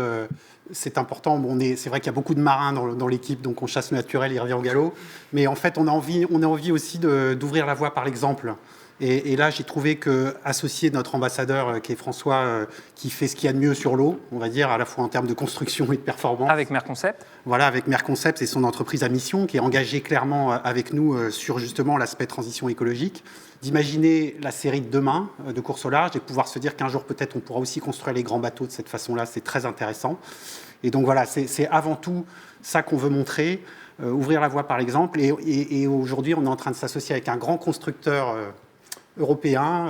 c'est important. C'est vrai qu'il y a beaucoup de marins dans l'équipe, donc on chasse le naturel, il revient au galop. Mais en fait, on a envie aussi d'ouvrir la voie par l'exemple. Et là, j'ai trouvé qu'associer notre ambassadeur, qui est François, qui fait ce qu'il y a de mieux sur l'eau, on va dire, à la fois en termes de construction et de performance. Avec Merconcept. Voilà, avec Merconcept et son entreprise à mission, qui est engagée clairement avec nous sur justement l'aspect transition écologique, d'imaginer la série de demain de course au large et pouvoir se dire qu'un jour, peut-être, on pourra aussi construire les grands bateaux de cette façon-là. C'est très intéressant. Et donc voilà, c'est avant tout ça qu'on veut montrer, ouvrir la voie par l'exemple. Et aujourd'hui, on est en train de s'associer avec un grand constructeur européen,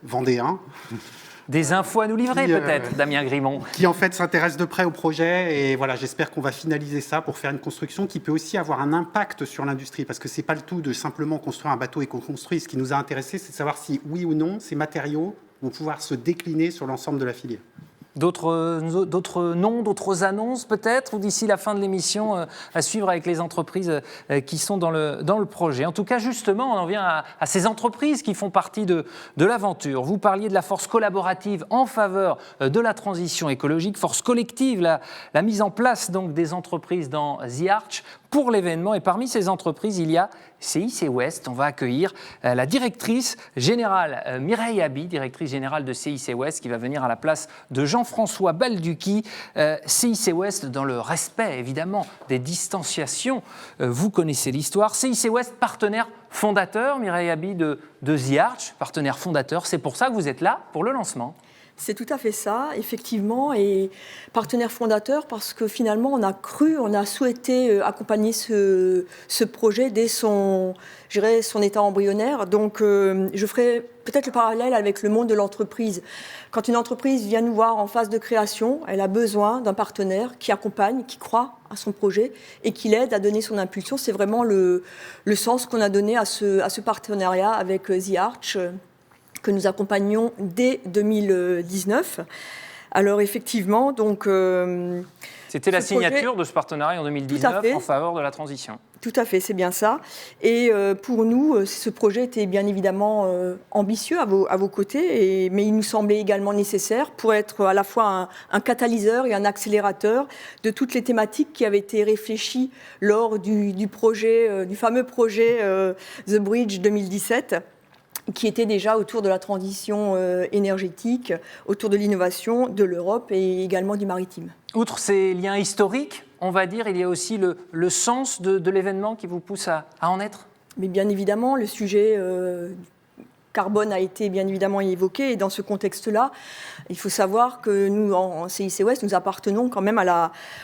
vendéen. Des infos à nous livrer peut-être, Damien Grimont. Qui en fait s'intéresse de près au projet. Et voilà, j'espère qu'on va finaliser ça pour faire une construction qui peut aussi avoir un impact sur l'industrie. Parce que c'est pas le tout de simplement construire un bateau et qu'on construit. Ce qui nous a intéressé, c'est de savoir si, oui ou non, ces matériaux vont pouvoir se décliner sur l'ensemble de la filière. D'autres noms, d'autres annonces peut-être, ou d'ici la fin de l'émission à suivre avec les entreprises qui sont dans le projet. En tout cas, justement, on en vient à ces entreprises qui font partie de l'aventure. Vous parliez de la force collaborative en faveur de la transition écologique, force collective, la mise en place donc des entreprises dans The Arch pour l'événement. Et parmi ces entreprises, il y a CIC West. On va accueillir la directrice générale Mireille Aby, directrice générale de CIC West, qui va venir à la place de Jean-François Balducchi. CIC West, dans le respect évidemment des distanciations, vous connaissez l'histoire. CIC West, partenaire fondateur, Mireille Aby, de The Arch, partenaire fondateur. C'est pour ça que vous êtes là pour le lancement. C'est tout à fait ça, effectivement, et partenaire fondateur parce que finalement on a souhaité accompagner ce projet dès son état embryonnaire. Donc je ferai peut-être le parallèle avec le monde de l'entreprise. Quand une entreprise vient nous voir en phase de création, elle a besoin d'un partenaire qui accompagne, qui croit à son projet et qui l'aide à donner son impulsion. C'est vraiment le sens qu'on a donné à ce partenariat avec The Arch, que nous accompagnons dès 2019. Alors effectivement, donc... C'était la signature de ce partenariat en 2019 en faveur de la transition. Tout à fait, c'est bien ça. Et pour nous, ce projet était bien évidemment ambitieux à vos côtés, mais il nous semblait également nécessaire pour être à la fois un catalyseur et un accélérateur de toutes les thématiques qui avaient été réfléchies lors du fameux projet The Bridge 2017, qui était déjà autour de la transition énergétique, autour de l'innovation, de l'Europe et également du maritime. Outre ces liens historiques, on va dire, il y a aussi le sens de l'événement qui vous pousse à en être ? Mais bien évidemment, le sujet carbone a été bien évidemment évoqué. Et dans ce contexte-là, il faut savoir que nous, en CIC West, nous appartenons quand même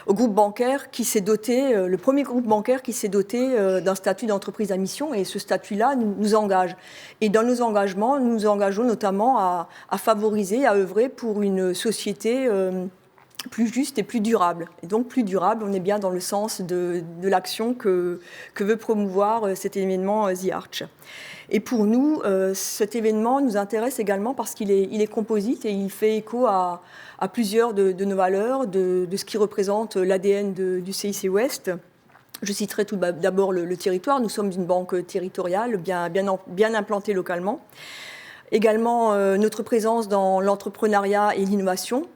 au groupe bancaire qui s'est doté, le premier groupe bancaire qui s'est doté d'un statut d'entreprise à mission. Et ce statut-là nous engage. Et dans nos engagements, nous nous engageons notamment à favoriser, à œuvrer pour une société plus juste et plus durable. Et donc plus durable, on est bien dans le sens de l'action que veut promouvoir cet événement The Arch. Et pour nous, cet événement nous intéresse également parce qu'il est composite et il fait écho à plusieurs de nos valeurs, de ce qui représente l'ADN du CIC West. Je citerai tout d'abord le territoire. Nous sommes une banque territoriale bien implantée localement. Également notre présence dans l'entrepreneuriat et l'innovation,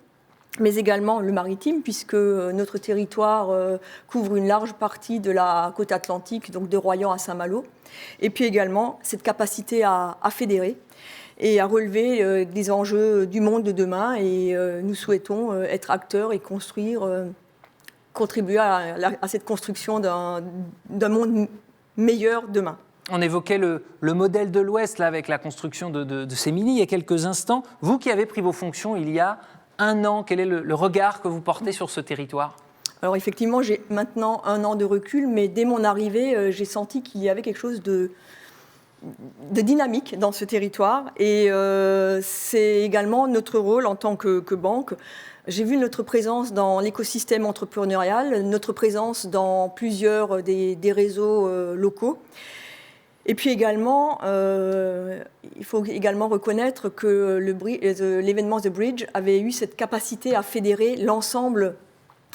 mais également le maritime, puisque notre territoire couvre une large partie de la côte atlantique, donc de Royan à Saint-Malo. Et puis également cette capacité à fédérer et à relever des enjeux du monde de demain. Et nous souhaitons être acteurs et contribuer à cette construction d'un monde meilleur demain. On évoquait le modèle de l'Ouest là, avec la construction de ces mini il y a quelques instants. Vous qui avez pris vos fonctions il y a un an, quel est le regard que vous portez sur ce territoire ? Alors effectivement, j'ai maintenant 1 an de recul, mais dès mon arrivée, j'ai senti qu'il y avait quelque chose de dynamique dans ce territoire. Et c'est également notre rôle en tant que banque. J'ai vu notre présence dans l'écosystème entrepreneurial, notre présence dans plusieurs des réseaux locaux. Et puis également, il faut également reconnaître que l'événement The Bridge avait eu cette capacité à fédérer l'ensemble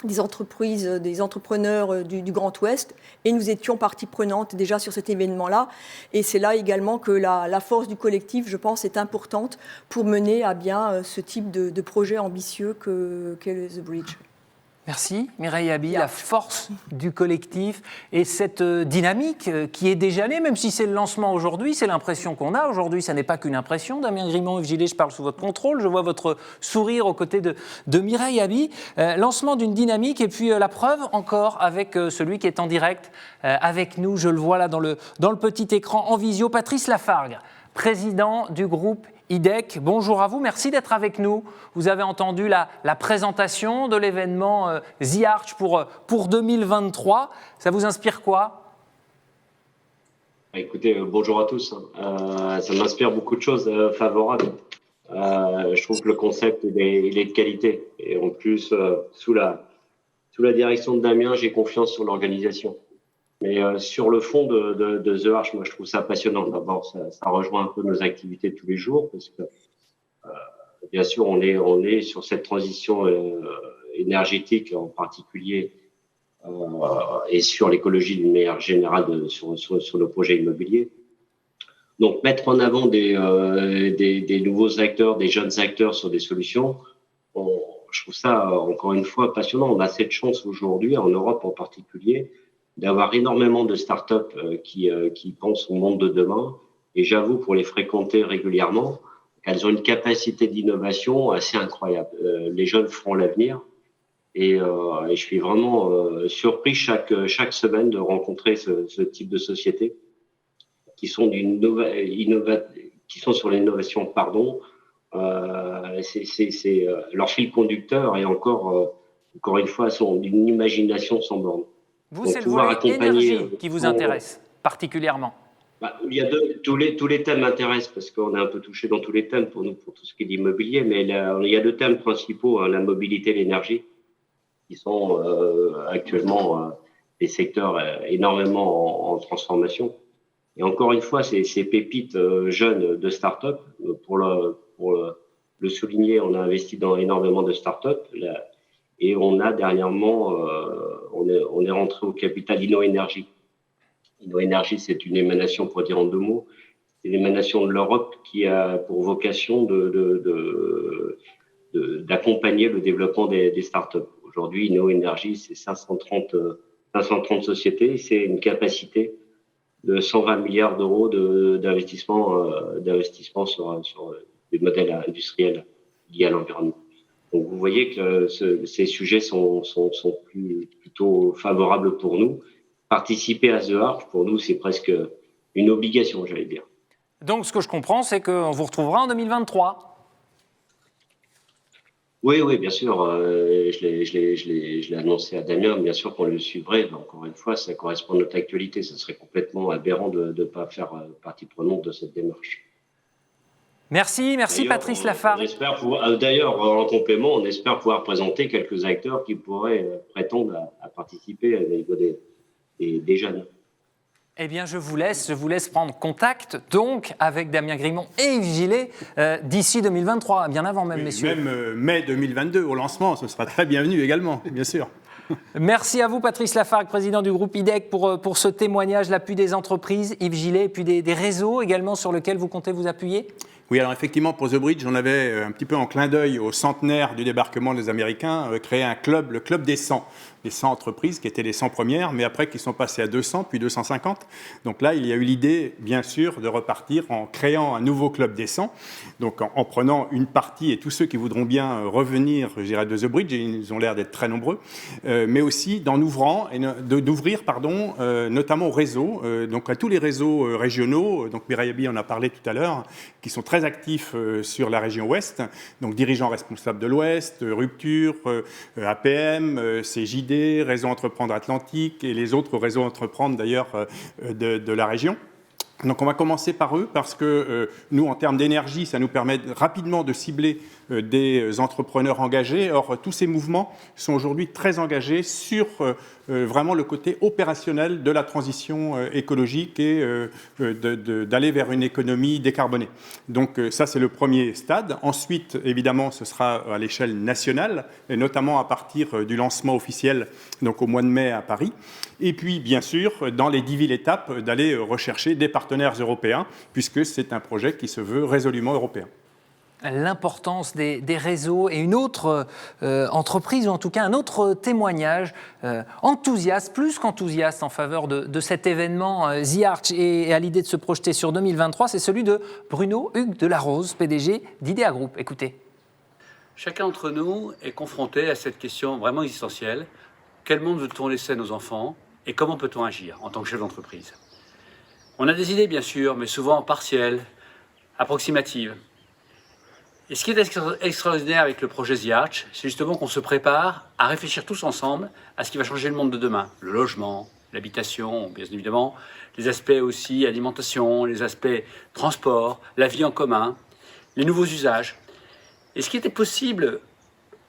des entreprises, des entrepreneurs du Grand Ouest, et nous étions partie prenante déjà sur cet événement-là. Et c'est là également que la force du collectif, je pense, est importante pour mener à bien ce type de projet ambitieux qu'est The Bridge. Merci Mireille Haby, la force du collectif et cette dynamique qui est déjà née, même si c'est le lancement aujourd'hui, c'est l'impression qu'on a aujourd'hui, ça n'est pas qu'une impression. Damien Grimont, Yves Gillet, je parle sous votre contrôle, je vois votre sourire aux côtés de Mireille Haby. Lancement d'une dynamique et puis la preuve encore avec celui qui est en direct avec nous, je le vois là dans le petit écran en visio, Patrice Lafargue, président du groupe IDEC. Bonjour à vous, merci d'être avec nous. Vous avez entendu la présentation de l'événement The Arch pour 2023. Ça vous inspire quoi ? Écoutez, bonjour à tous. Ça m'inspire beaucoup de choses favorables. Je trouve que le concept il est de qualité. Et en plus, sous la direction de Damien, j'ai confiance sur l'organisation. Mais sur le fond de The Arch, moi, je trouve ça passionnant. D'abord, ça rejoint un peu nos activités de tous les jours, parce que bien sûr, on est sur cette transition énergétique en particulier, et sur l'écologie d'une manière générale sur nos projets immobiliers. Donc, mettre en avant des nouveaux acteurs, des jeunes acteurs sur des solutions, je trouve ça encore une fois passionnant. On a cette chance aujourd'hui, en Europe en particulier, d'avoir énormément de startups qui pensent au monde de demain. Et j'avoue, pour les fréquenter régulièrement, qu'elles ont une capacité d'innovation assez incroyable. Les jeunes feront l'avenir. Et je suis vraiment surpris chaque semaine de rencontrer ce type de sociétés qui sont qui sont sur l'innovation, c'est leur fil conducteur et encore une fois, une imagination sans borne. Vous, c'est le volet énergie qui vous intéresse particulièrement. Il y a tous les thèmes m'intéressent parce qu'on est un peu touché dans tous les thèmes pour nous, pour tout ce qui est l'immobilier, mais il y a deux thèmes principaux, la mobilité et l'énergie, qui sont actuellement des secteurs énormément en transformation. Et encore une fois, ces pépites jeunes de start-up, pour le souligner, on a investi dans énormément de start-up. Et on a dernièrement, on est rentré au capital InnoEnergy. InnoEnergy, c'est une émanation, pour dire en deux mots, c'est une émanation de l'Europe qui a pour vocation d'accompagner le développement des startups. Aujourd'hui, InnoEnergy, c'est 530 sociétés, c'est une capacité de 120 milliards d'euros d'investissement sur des modèles industriels liés à l'environnement. Donc, vous voyez que ces sujets sont plutôt favorables pour nous. Participer à The Arch, pour nous, c'est presque une obligation, j'allais dire. Donc, ce que je comprends, c'est qu'on vous retrouvera en 2023. Oui, bien sûr. Je l'ai annoncé à Damien, bien sûr qu'on le suivrait. Mais encore une fois, ça correspond à notre actualité. Ce serait complètement aberrant de ne pas faire partie prenante de cette démarche. Merci Patrice Lafargue. D'ailleurs, en complément, on espère pouvoir présenter quelques acteurs qui pourraient prétendre à participer au niveau des jeunes. Eh bien, je vous laisse prendre contact, donc, avec Damien Grimont et Yves Gillet d'ici 2023, bien avant même, messieurs. Même mai 2022, au lancement, ce sera très bienvenu également, bien sûr. Merci à vous, Patrice Lafargue, président du groupe IDEC, pour ce témoignage, l'appui des entreprises, Yves Gillet, et puis des réseaux également sur lesquels vous comptez vous appuyer. Oui, alors effectivement, pour The Bridge, on avait un petit peu en clin d'œil au centenaire du débarquement des Américains, créé un club, le club des 100. Les 100 entreprises qui étaient les 100 premières, mais après qui sont passées à 200, puis 250. Donc là, il y a eu l'idée, bien sûr, de repartir en créant un nouveau club des 100. Donc en prenant une partie, et tous ceux qui voudront bien revenir, je dirais, de The Bridge, et ils ont l'air d'être très nombreux, mais aussi d'ouvrir, notamment au réseau, donc à tous les réseaux régionaux. Donc Mireille Haby en a parlé tout à l'heure, qui sont très actifs sur la région Ouest. Donc dirigeants responsables de l'Ouest, Rupture, APM, CJD, Réseau Entreprendre Atlantique et les autres réseaux Entreprendre d'ailleurs de la région. Donc on va commencer par eux parce que nous, en termes d'énergie, ça nous permet rapidement de cibler des entrepreneurs engagés. Or, tous ces mouvements sont aujourd'hui très engagés sur vraiment le côté opérationnel de la transition écologique et d'aller vers une économie décarbonée. Donc ça, c'est le premier stade. Ensuite, évidemment, ce sera à l'échelle nationale, et notamment à partir du lancement officiel, donc au mois de mai à Paris. Et puis, bien sûr, dans les 10 villes étapes, d'aller rechercher des partenaires européens, puisque c'est un projet qui se veut résolument européen. l'importance des réseaux et une autre entreprise, ou en tout cas un autre témoignage enthousiaste, plus qu'enthousiaste en faveur de cet événement The Arch et à l'idée de se projeter sur 2023, c'est celui de Bruno Hugues Delarose, PDG d'Idea Group. Écoutez. Chacun d'entre nous est confronté à cette question vraiment existentielle. Quel monde veut-on laisser à nos enfants et comment peut-on agir en tant que chef d'entreprise? On a des idées bien sûr, mais souvent partielles, approximatives. Et ce qui est extraordinaire avec le projet The Arch, c'est justement qu'on se prépare à réfléchir tous ensemble à ce qui va changer le monde de demain. Le logement, l'habitation, bien évidemment, les aspects aussi alimentation, les aspects transport, la vie en commun, les nouveaux usages. Et ce qui était possible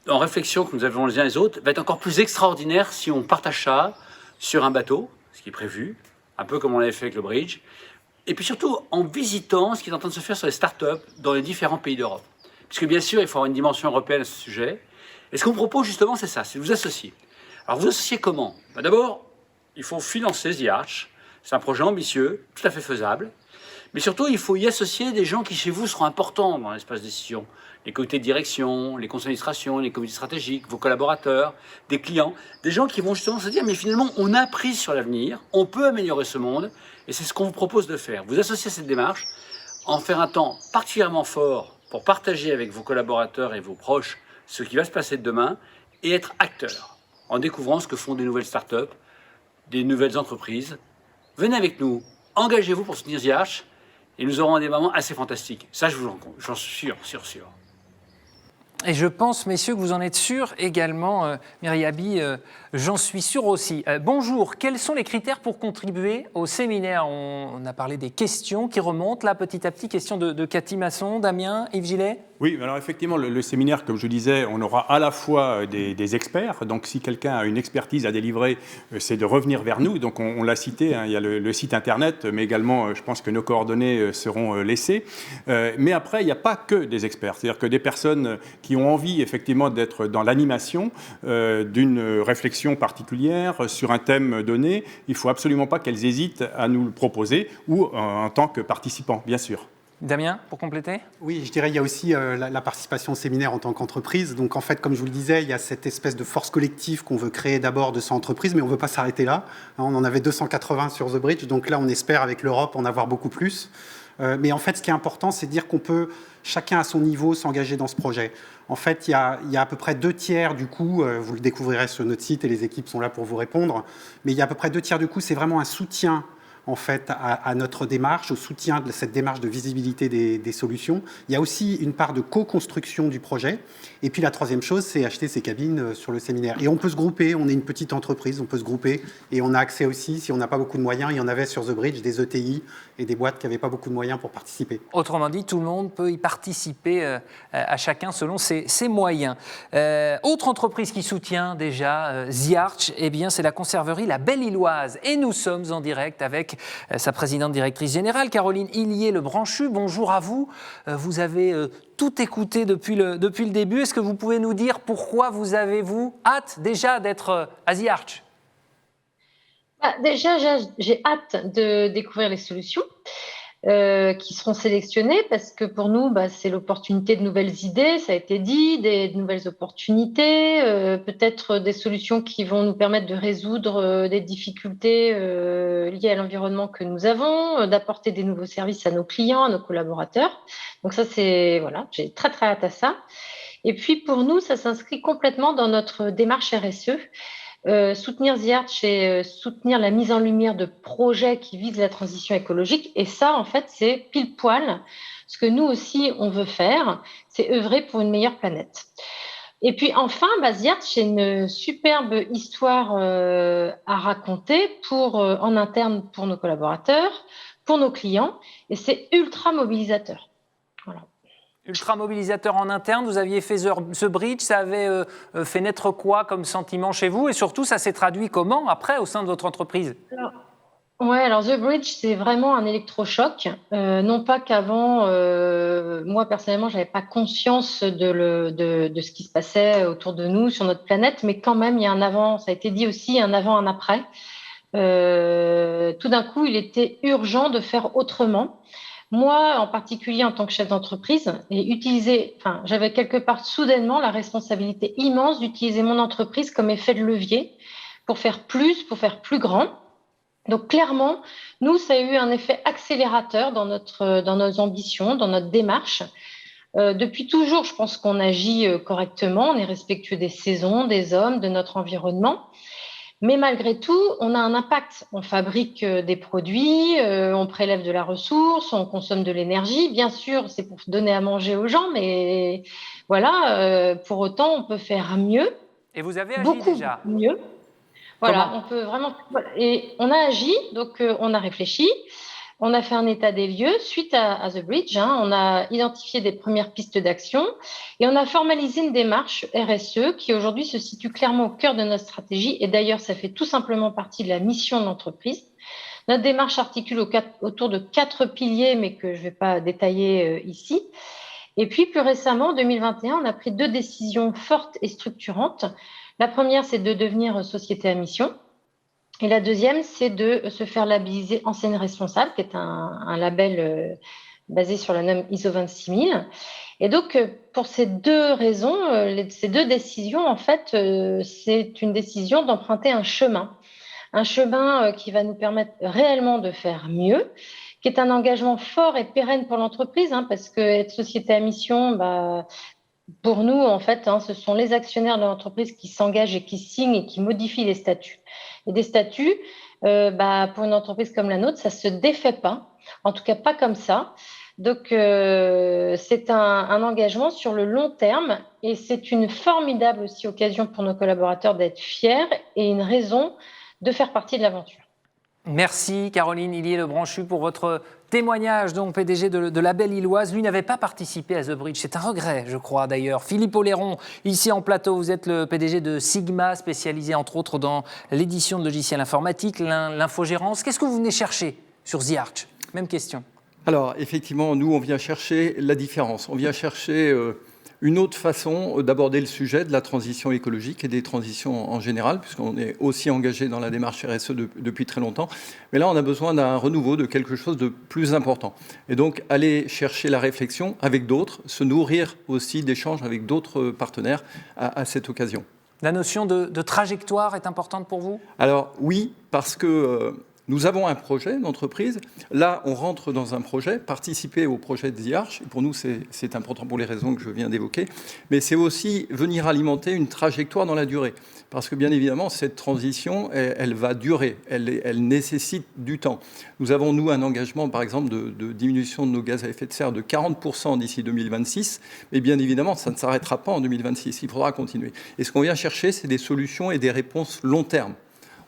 en réflexion que nous avons les uns les autres va être encore plus extraordinaire si on partage ça sur un bateau, ce qui est prévu, un peu comme on l'avait fait avec le bridge, et puis surtout en visitant ce qui est en train de se faire sur les startups dans les différents pays d'Europe. Puisque bien sûr, il faut avoir une dimension européenne à ce sujet. Et ce qu'on propose justement, c'est ça, c'est de vous associer. Alors vous associer comment? D'abord, il faut financer The Arch. C'est un projet ambitieux, tout à fait faisable. Mais surtout, il faut y associer des gens qui chez vous seront importants dans l'espace de décision. Les comités de direction, les conseils d'administration, les comités stratégiques, vos collaborateurs, des clients. Des gens qui vont justement se dire, mais finalement, on a appris sur l'avenir, on peut améliorer ce monde. Et c'est ce qu'on vous propose de faire. Vous associer à cette démarche, en faire un temps particulièrement fort pour partager avec vos collaborateurs et vos proches ce qui va se passer demain et être acteur en découvrant ce que font des nouvelles startups, des nouvelles entreprises. Venez avec nous, engagez-vous pour soutenir The Arch et nous aurons des moments assez fantastiques. Ça, j'en suis sûr. Et je pense, messieurs, que vous en êtes sûrs également, Myriabi, j'en suis sûr aussi. Bonjour, quels sont les critères pour contribuer au séminaire? On a parlé des questions qui remontent là petit à petit. Question de Cathy Masson, Damien, Yves Gillet. Oui, alors effectivement, le séminaire, comme je disais, on aura à la fois des experts. Donc si quelqu'un a une expertise à délivrer, c'est de revenir vers nous. Donc on l'a cité, hein, il y a le site internet, mais également, je pense que nos coordonnées seront laissées. Mais après, il n'y a pas que des experts. C'est-à-dire que des personnes qui ont envie effectivement d'être dans l'animation d'une réflexion particulière sur un thème donné, il ne faut absolument pas qu'elles hésitent à nous le proposer ou en tant que participants, bien sûr. Damien, pour compléter? Oui, je dirais il y a aussi la participation au séminaire en tant qu'entreprise. Donc en fait, comme je vous le disais, il y a cette espèce de force collective qu'on veut créer d'abord de 100 entreprises, mais on ne veut pas s'arrêter là. On en avait 280 sur The Bridge, donc là on espère avec l'Europe en avoir beaucoup plus. Mais en fait, ce qui est important, c'est de dire qu'on peut, chacun à son niveau, s'engager dans ce projet. En fait, il y a à peu près 2/3 du coup, vous le découvrirez sur notre site et les équipes sont là pour vous répondre, mais il y a à peu près 2/3 du coup, c'est vraiment un soutien en fait, à notre démarche, au soutien de cette démarche de visibilité des solutions. Il y a aussi une part de co-construction du projet. Et puis la troisième chose, c'est acheter ces cabines sur le séminaire. Et on peut se grouper, on est une petite entreprise, on peut se grouper. Et on a accès aussi, si on n'a pas beaucoup de moyens, il y en avait sur The Bridge, des ETI et des boîtes qui n'avaient pas beaucoup de moyens pour participer. Autrement dit, tout le monde peut y participer à chacun selon ses moyens. Autre entreprise qui soutient déjà The Arch, eh bien, c'est la conserverie La Belle-Illoise. Et nous sommes en direct avec sa présidente directrice générale, Caroline Hillier-Le Branchu. Bonjour à vous. Vous avez tout écouté depuis le début. Est-ce que vous pouvez nous dire pourquoi vous avez hâte déjà d'être à The Arch? Déjà, j'ai hâte de découvrir les solutions qui seront sélectionnées parce que pour nous, c'est l'opportunité de nouvelles idées, ça a été dit, de nouvelles opportunités, peut-être des solutions qui vont nous permettre de résoudre des difficultés liées à l'environnement que nous avons, d'apporter des nouveaux services à nos clients, à nos collaborateurs. Donc ça, j'ai très très hâte à ça. Et puis pour nous, ça s'inscrit complètement dans notre démarche RSE. Soutenir The Arch et soutenir la mise en lumière de projets qui visent la transition écologique. Et ça, en fait, c'est pile poil ce que nous aussi, on veut faire, c'est œuvrer pour une meilleure planète. Et puis enfin, The Arch, c'est une superbe histoire à raconter en interne pour nos collaborateurs, pour nos clients, et c'est ultra mobilisateur. Voilà. Ultra mobilisateur en interne, vous aviez fait The Bridge, ça avait fait naître quoi comme sentiment chez vous? Et surtout, ça s'est traduit comment après au sein de votre entreprise? Alors The Bridge, c'est vraiment un électrochoc. Non pas qu'avant, moi personnellement, j'avais pas conscience de ce qui se passait autour de nous, sur notre planète, mais quand même, il y a un avant, ça a été dit aussi, un avant, un après. Tout d'un coup, il était urgent de faire autrement. Moi, en particulier en tant que chef d'entreprise, j'avais quelque part soudainement la responsabilité immense d'utiliser mon entreprise comme effet de levier pour faire plus grand. Donc clairement, nous, ça a eu un effet accélérateur dans nos ambitions, dans notre démarche. Depuis toujours, je pense qu'on agit correctement, on est respectueux des saisons, des hommes, de notre environnement. Mais malgré tout, on a un impact. On fabrique des produits, on prélève de la ressource, on consomme de l'énergie. Bien sûr, c'est pour donner à manger aux gens, mais voilà, pour autant, on peut faire mieux. Et vous avez agi beaucoup déjà mieux. Voilà, Comment on peut vraiment. Et on a agi, donc on a réfléchi. On a fait un état des lieux suite à The Bridge. On a identifié des premières pistes d'action et on a formalisé une démarche RSE qui aujourd'hui se situe clairement au cœur de notre stratégie. Et d'ailleurs, ça fait tout simplement partie de la mission de l'entreprise. Notre démarche articule autour de 4 piliers, mais que je ne vais pas détailler ici. Et puis, plus récemment, en 2021, on a pris 2 décisions fortes et structurantes. La première, c'est de devenir société à mission. Et la deuxième, c'est de se faire labelliser enseigne responsable, qui est un label basé sur la norme ISO 26000. Et donc, pour ces 2 raisons, ces 2 décisions, en fait, c'est une décision d'emprunter un chemin qui va nous permettre réellement de faire mieux, qui est un engagement fort et pérenne pour l'entreprise, parce que être société à mission, pour nous, en fait, ce sont les actionnaires de l'entreprise qui s'engagent et qui signent et qui modifient les statuts. Et des statuts, pour une entreprise comme la nôtre, ça ne se défait pas, en tout cas pas comme ça. Donc, c'est un engagement sur le long terme et c'est une formidable aussi occasion pour nos collaborateurs d'être fiers et une raison de faire partie de l'aventure. Merci Caroline Hillier-Lebranchu pour votre témoignage, donc PDG de Label Illoise. Lui n'avait pas participé à The Bridge, c'est un regret, je crois d'ailleurs. Philippe Oléron, ici en plateau, vous êtes le PDG de Sigma, spécialisé entre autres dans l'édition de logiciels informatiques, l'infogérance. Qu'est-ce que vous venez chercher sur The Arch? Même question. Alors effectivement, nous on vient chercher la différence, on vient chercher une autre façon d'aborder le sujet de la transition écologique et des transitions en général, puisqu'on est aussi engagé dans la démarche RSE depuis très longtemps. Mais là, on a besoin d'un renouveau, de quelque chose de plus important. Et donc, aller chercher la réflexion avec d'autres, se nourrir aussi d'échanges avec d'autres partenaires à cette occasion. La notion de trajectoire est importante pour vous? Alors oui, parce que nous avons un projet d'entreprise. Là, on rentre dans un projet, participer au projet de The Arch. Pour nous, c'est important pour les raisons que je viens d'évoquer. Mais c'est aussi venir alimenter une trajectoire dans la durée. Parce que bien évidemment, cette transition, elle va durer. Elle nécessite du temps. Nous avons, nous, un engagement, par exemple, de diminution de nos gaz à effet de serre de 40% d'ici 2026. Mais bien évidemment, ça ne s'arrêtera pas en 2026. Il faudra continuer. Et ce qu'on vient chercher, c'est des solutions et des réponses long terme.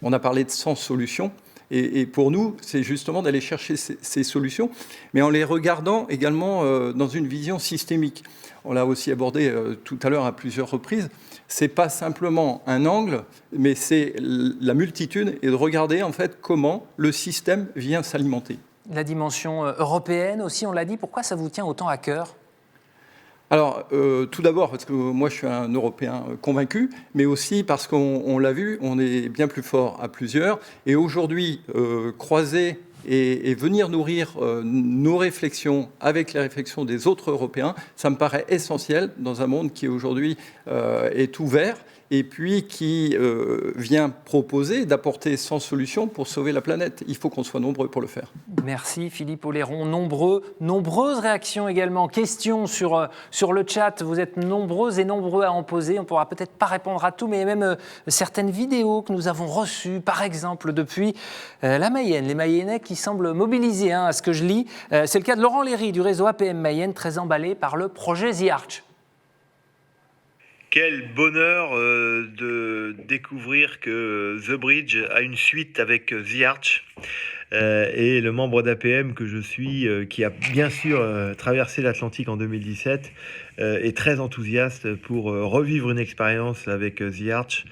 On a parlé de 100 solutions. Et pour nous, c'est justement d'aller chercher ces solutions, mais en les regardant également dans une vision systémique. On l'a aussi abordé tout à l'heure à plusieurs reprises. Ce n'est pas simplement un angle, mais c'est la multitude et de regarder en fait comment le système vient s'alimenter. La dimension européenne aussi, on l'a dit. Pourquoi ça vous tient autant à cœur ? Alors, tout d'abord, parce que moi, je suis un Européen convaincu, mais aussi parce qu'on l'a vu, on est bien plus fort à plusieurs. Et aujourd'hui, croiser et venir nourrir nos réflexions avec les réflexions des autres Européens, ça me paraît essentiel dans un monde qui aujourd'hui est ouvert et puis qui vient proposer d'apporter 100 solutions pour sauver la planète. Il faut qu'on soit nombreux pour le faire. Merci Philippe Oléron. Nombreuses réactions également. Questions sur le chat. Vous êtes nombreuses et nombreux à en poser. On ne pourra peut-être pas répondre à tout, mais il y a même certaines vidéos que nous avons reçues, par exemple, depuis la Mayenne. Les Mayennais qui semblent mobilisés à ce que je lis. C'est le cas de Laurent Léry du réseau APM Mayenne, très emballé par le projet The Arch. Quel bonheur de découvrir que The Bridge a une suite avec The Arch et le membre d'APM que je suis, qui a bien sûr traversé l'Atlantique en 2017, est très enthousiaste pour revivre une expérience avec The Arch.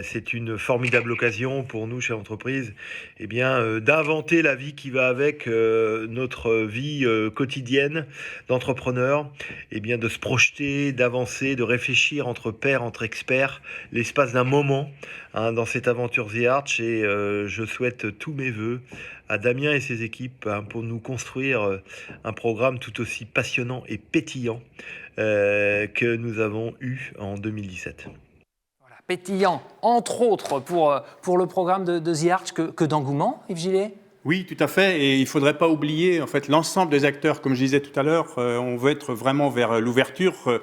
C'est une formidable occasion pour nous, chez l'entreprise, d'inventer la vie qui va avec notre vie quotidienne d'entrepreneur, de se projeter, d'avancer, de réfléchir entre pairs, entre experts, l'espace d'un moment dans cette aventure The Arch. Et je souhaite tous mes voeux à Damien et ses équipes pour nous construire un programme tout aussi passionnant et pétillant que nous avons eu en 2017. Voilà, pétillant, entre autres, pour le programme de The Arch, que d'engouement, Yves Gillet ? Oui, tout à fait. Et il ne faudrait pas oublier en fait, l'ensemble des acteurs. Comme je disais tout à l'heure, on veut être vraiment vers l'ouverture.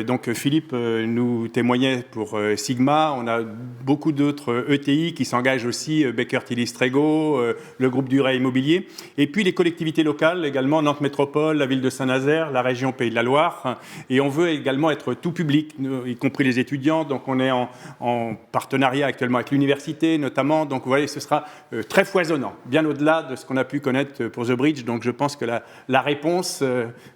Donc Philippe nous témoignait pour Sigma. On a beaucoup d'autres ETI qui s'engagent aussi, Baker Tilly Strego, le groupe Duret Immobilier. Et puis les collectivités locales également, Nantes Métropole, la ville de Saint-Nazaire, la région Pays de la Loire. Et on veut également être tout public, y compris les étudiants. Donc on est en partenariat actuellement avec l'université notamment. Donc vous voyez, ce sera très foisonnant, bien au-delà de ce qu'on a pu connaître pour The Bridge. Donc je pense que la réponse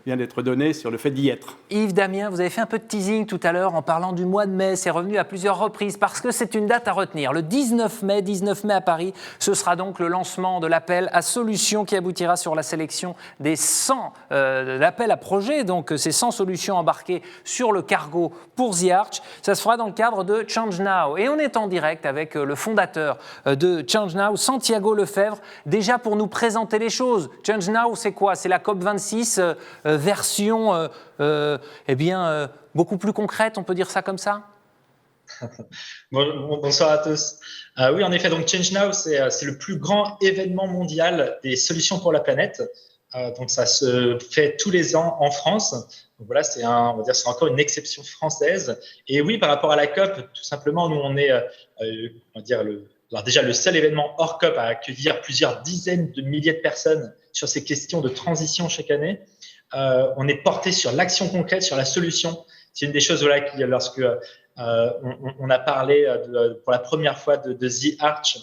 vient d'être donnée sur le fait d'y être. Yves, Damien, vous avez fait un peu de teasing tout à l'heure en parlant du mois de mai. C'est revenu à plusieurs reprises parce que c'est une date à retenir. Le 19 mai à Paris, ce sera donc le lancement de l'appel à solutions qui aboutira sur la sélection des 100 l'appel à projets, donc ces 100 solutions embarquées sur le cargo pour The Arch. Ça se fera dans le cadre de Change Now. Et on est en direct avec le fondateur de Change Now, Santiago Lefebvre, déjà pour nous présenter les choses. Change Now, c'est quoi ? C'est la COP26 version beaucoup plus concrète, on peut dire ça comme ça ? Bonsoir à tous. Oui, en effet, donc Change Now, c'est le plus grand événement mondial des solutions pour la planète. Donc ça se fait tous les ans en France. Donc voilà, c'est encore une exception française. Et oui, par rapport à la COP, tout simplement, nous on est, alors déjà, le seul événement hors COP à accueillir plusieurs dizaines de milliers de personnes sur ces questions de transition chaque année. On est porté sur l'action concrète, sur la solution. C'est une des choses lorsque on a parlé pour la première fois de The Arch,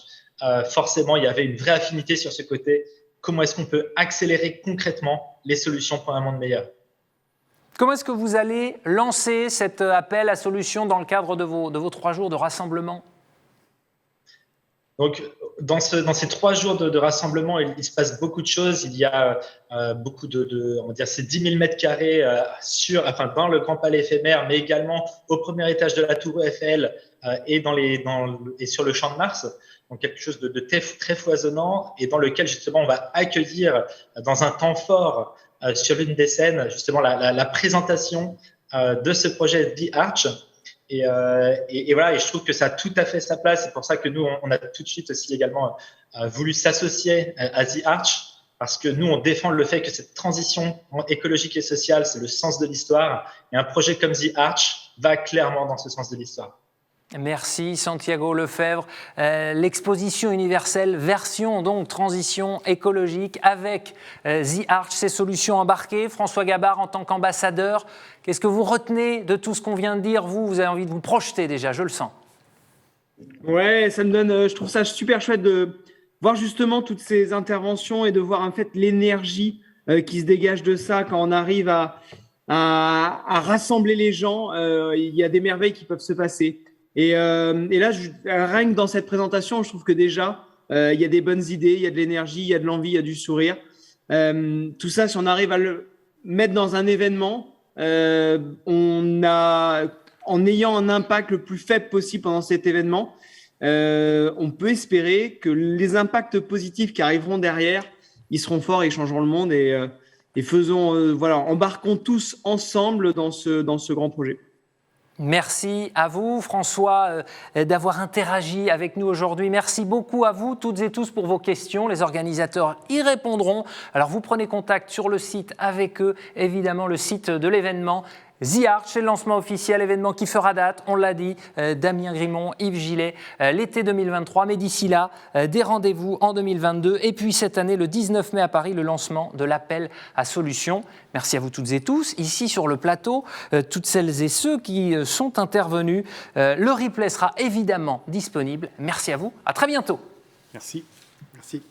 forcément, il y avait une vraie affinité sur ce côté. Comment est-ce qu'on peut accélérer concrètement les solutions pour un monde meilleur ? Comment est-ce que vous allez lancer cet appel à solutions dans le cadre de vos 3 jours de rassemblement ? Donc, dans ces 3 jours de rassemblement, il se passe beaucoup de choses. Il y a beaucoup c'est 10 000 mètres carrés dans le Grand Palais éphémère, mais également au premier étage de la Tour Eiffel et sur le Champ de Mars. Donc, quelque chose de très foisonnant et dans lequel, justement, on va accueillir dans un temps fort sur l'une des scènes, justement, la présentation de ce projet The Arch. Et voilà, et je trouve que ça a tout à fait sa place. C'est pour ça que nous, on a tout de suite aussi également voulu s'associer à The Arch, parce que nous, on défend le fait que cette transition écologique et sociale, c'est le sens de l'histoire. Et un projet comme The Arch va clairement dans ce sens de l'histoire. Merci Santiago Lefebvre. L'exposition universelle version donc transition écologique avec The Arch, ses solutions embarquées. François Gabard en tant qu'ambassadeur, qu'est-ce que vous retenez de tout ce qu'on vient de dire ? Vous avez envie de vous projeter déjà, je le sens. Ouais, ça me donne, je trouve ça super chouette de voir justement toutes ces interventions et de voir en fait l'énergie qui se dégage de ça quand on arrive à rassembler les gens. Il y a des merveilles qui peuvent se passer. Et là, rien que dans cette présentation, je trouve que déjà, il y a des bonnes idées, il y a de l'énergie, il y a de l'envie, il y a du sourire. Tout ça, si on arrive à le mettre dans un événement, en ayant un impact le plus faible possible pendant cet événement, on peut espérer que les impacts positifs qui arriveront derrière, ils seront forts et ils changeront le monde. Et embarquons tous ensemble dans ce grand projet. Merci à vous, François, d'avoir interagi avec nous aujourd'hui. Merci beaucoup à vous, toutes et tous, pour vos questions. Les organisateurs y répondront. Alors, vous prenez contact sur le site avec eux, évidemment, le site de l'événement. The Arch, c'est le lancement officiel, événement qui fera date, on l'a dit, Damien Grimont, Yves Gillet, l'été 2023, mais d'ici là, des rendez-vous en 2022, et puis cette année, le 19 mai à Paris, le lancement de l'appel à solutions. Merci à vous toutes et tous, ici sur le plateau, toutes celles et ceux qui sont intervenus. Le replay sera évidemment disponible. Merci à vous, à très bientôt. Merci. Merci.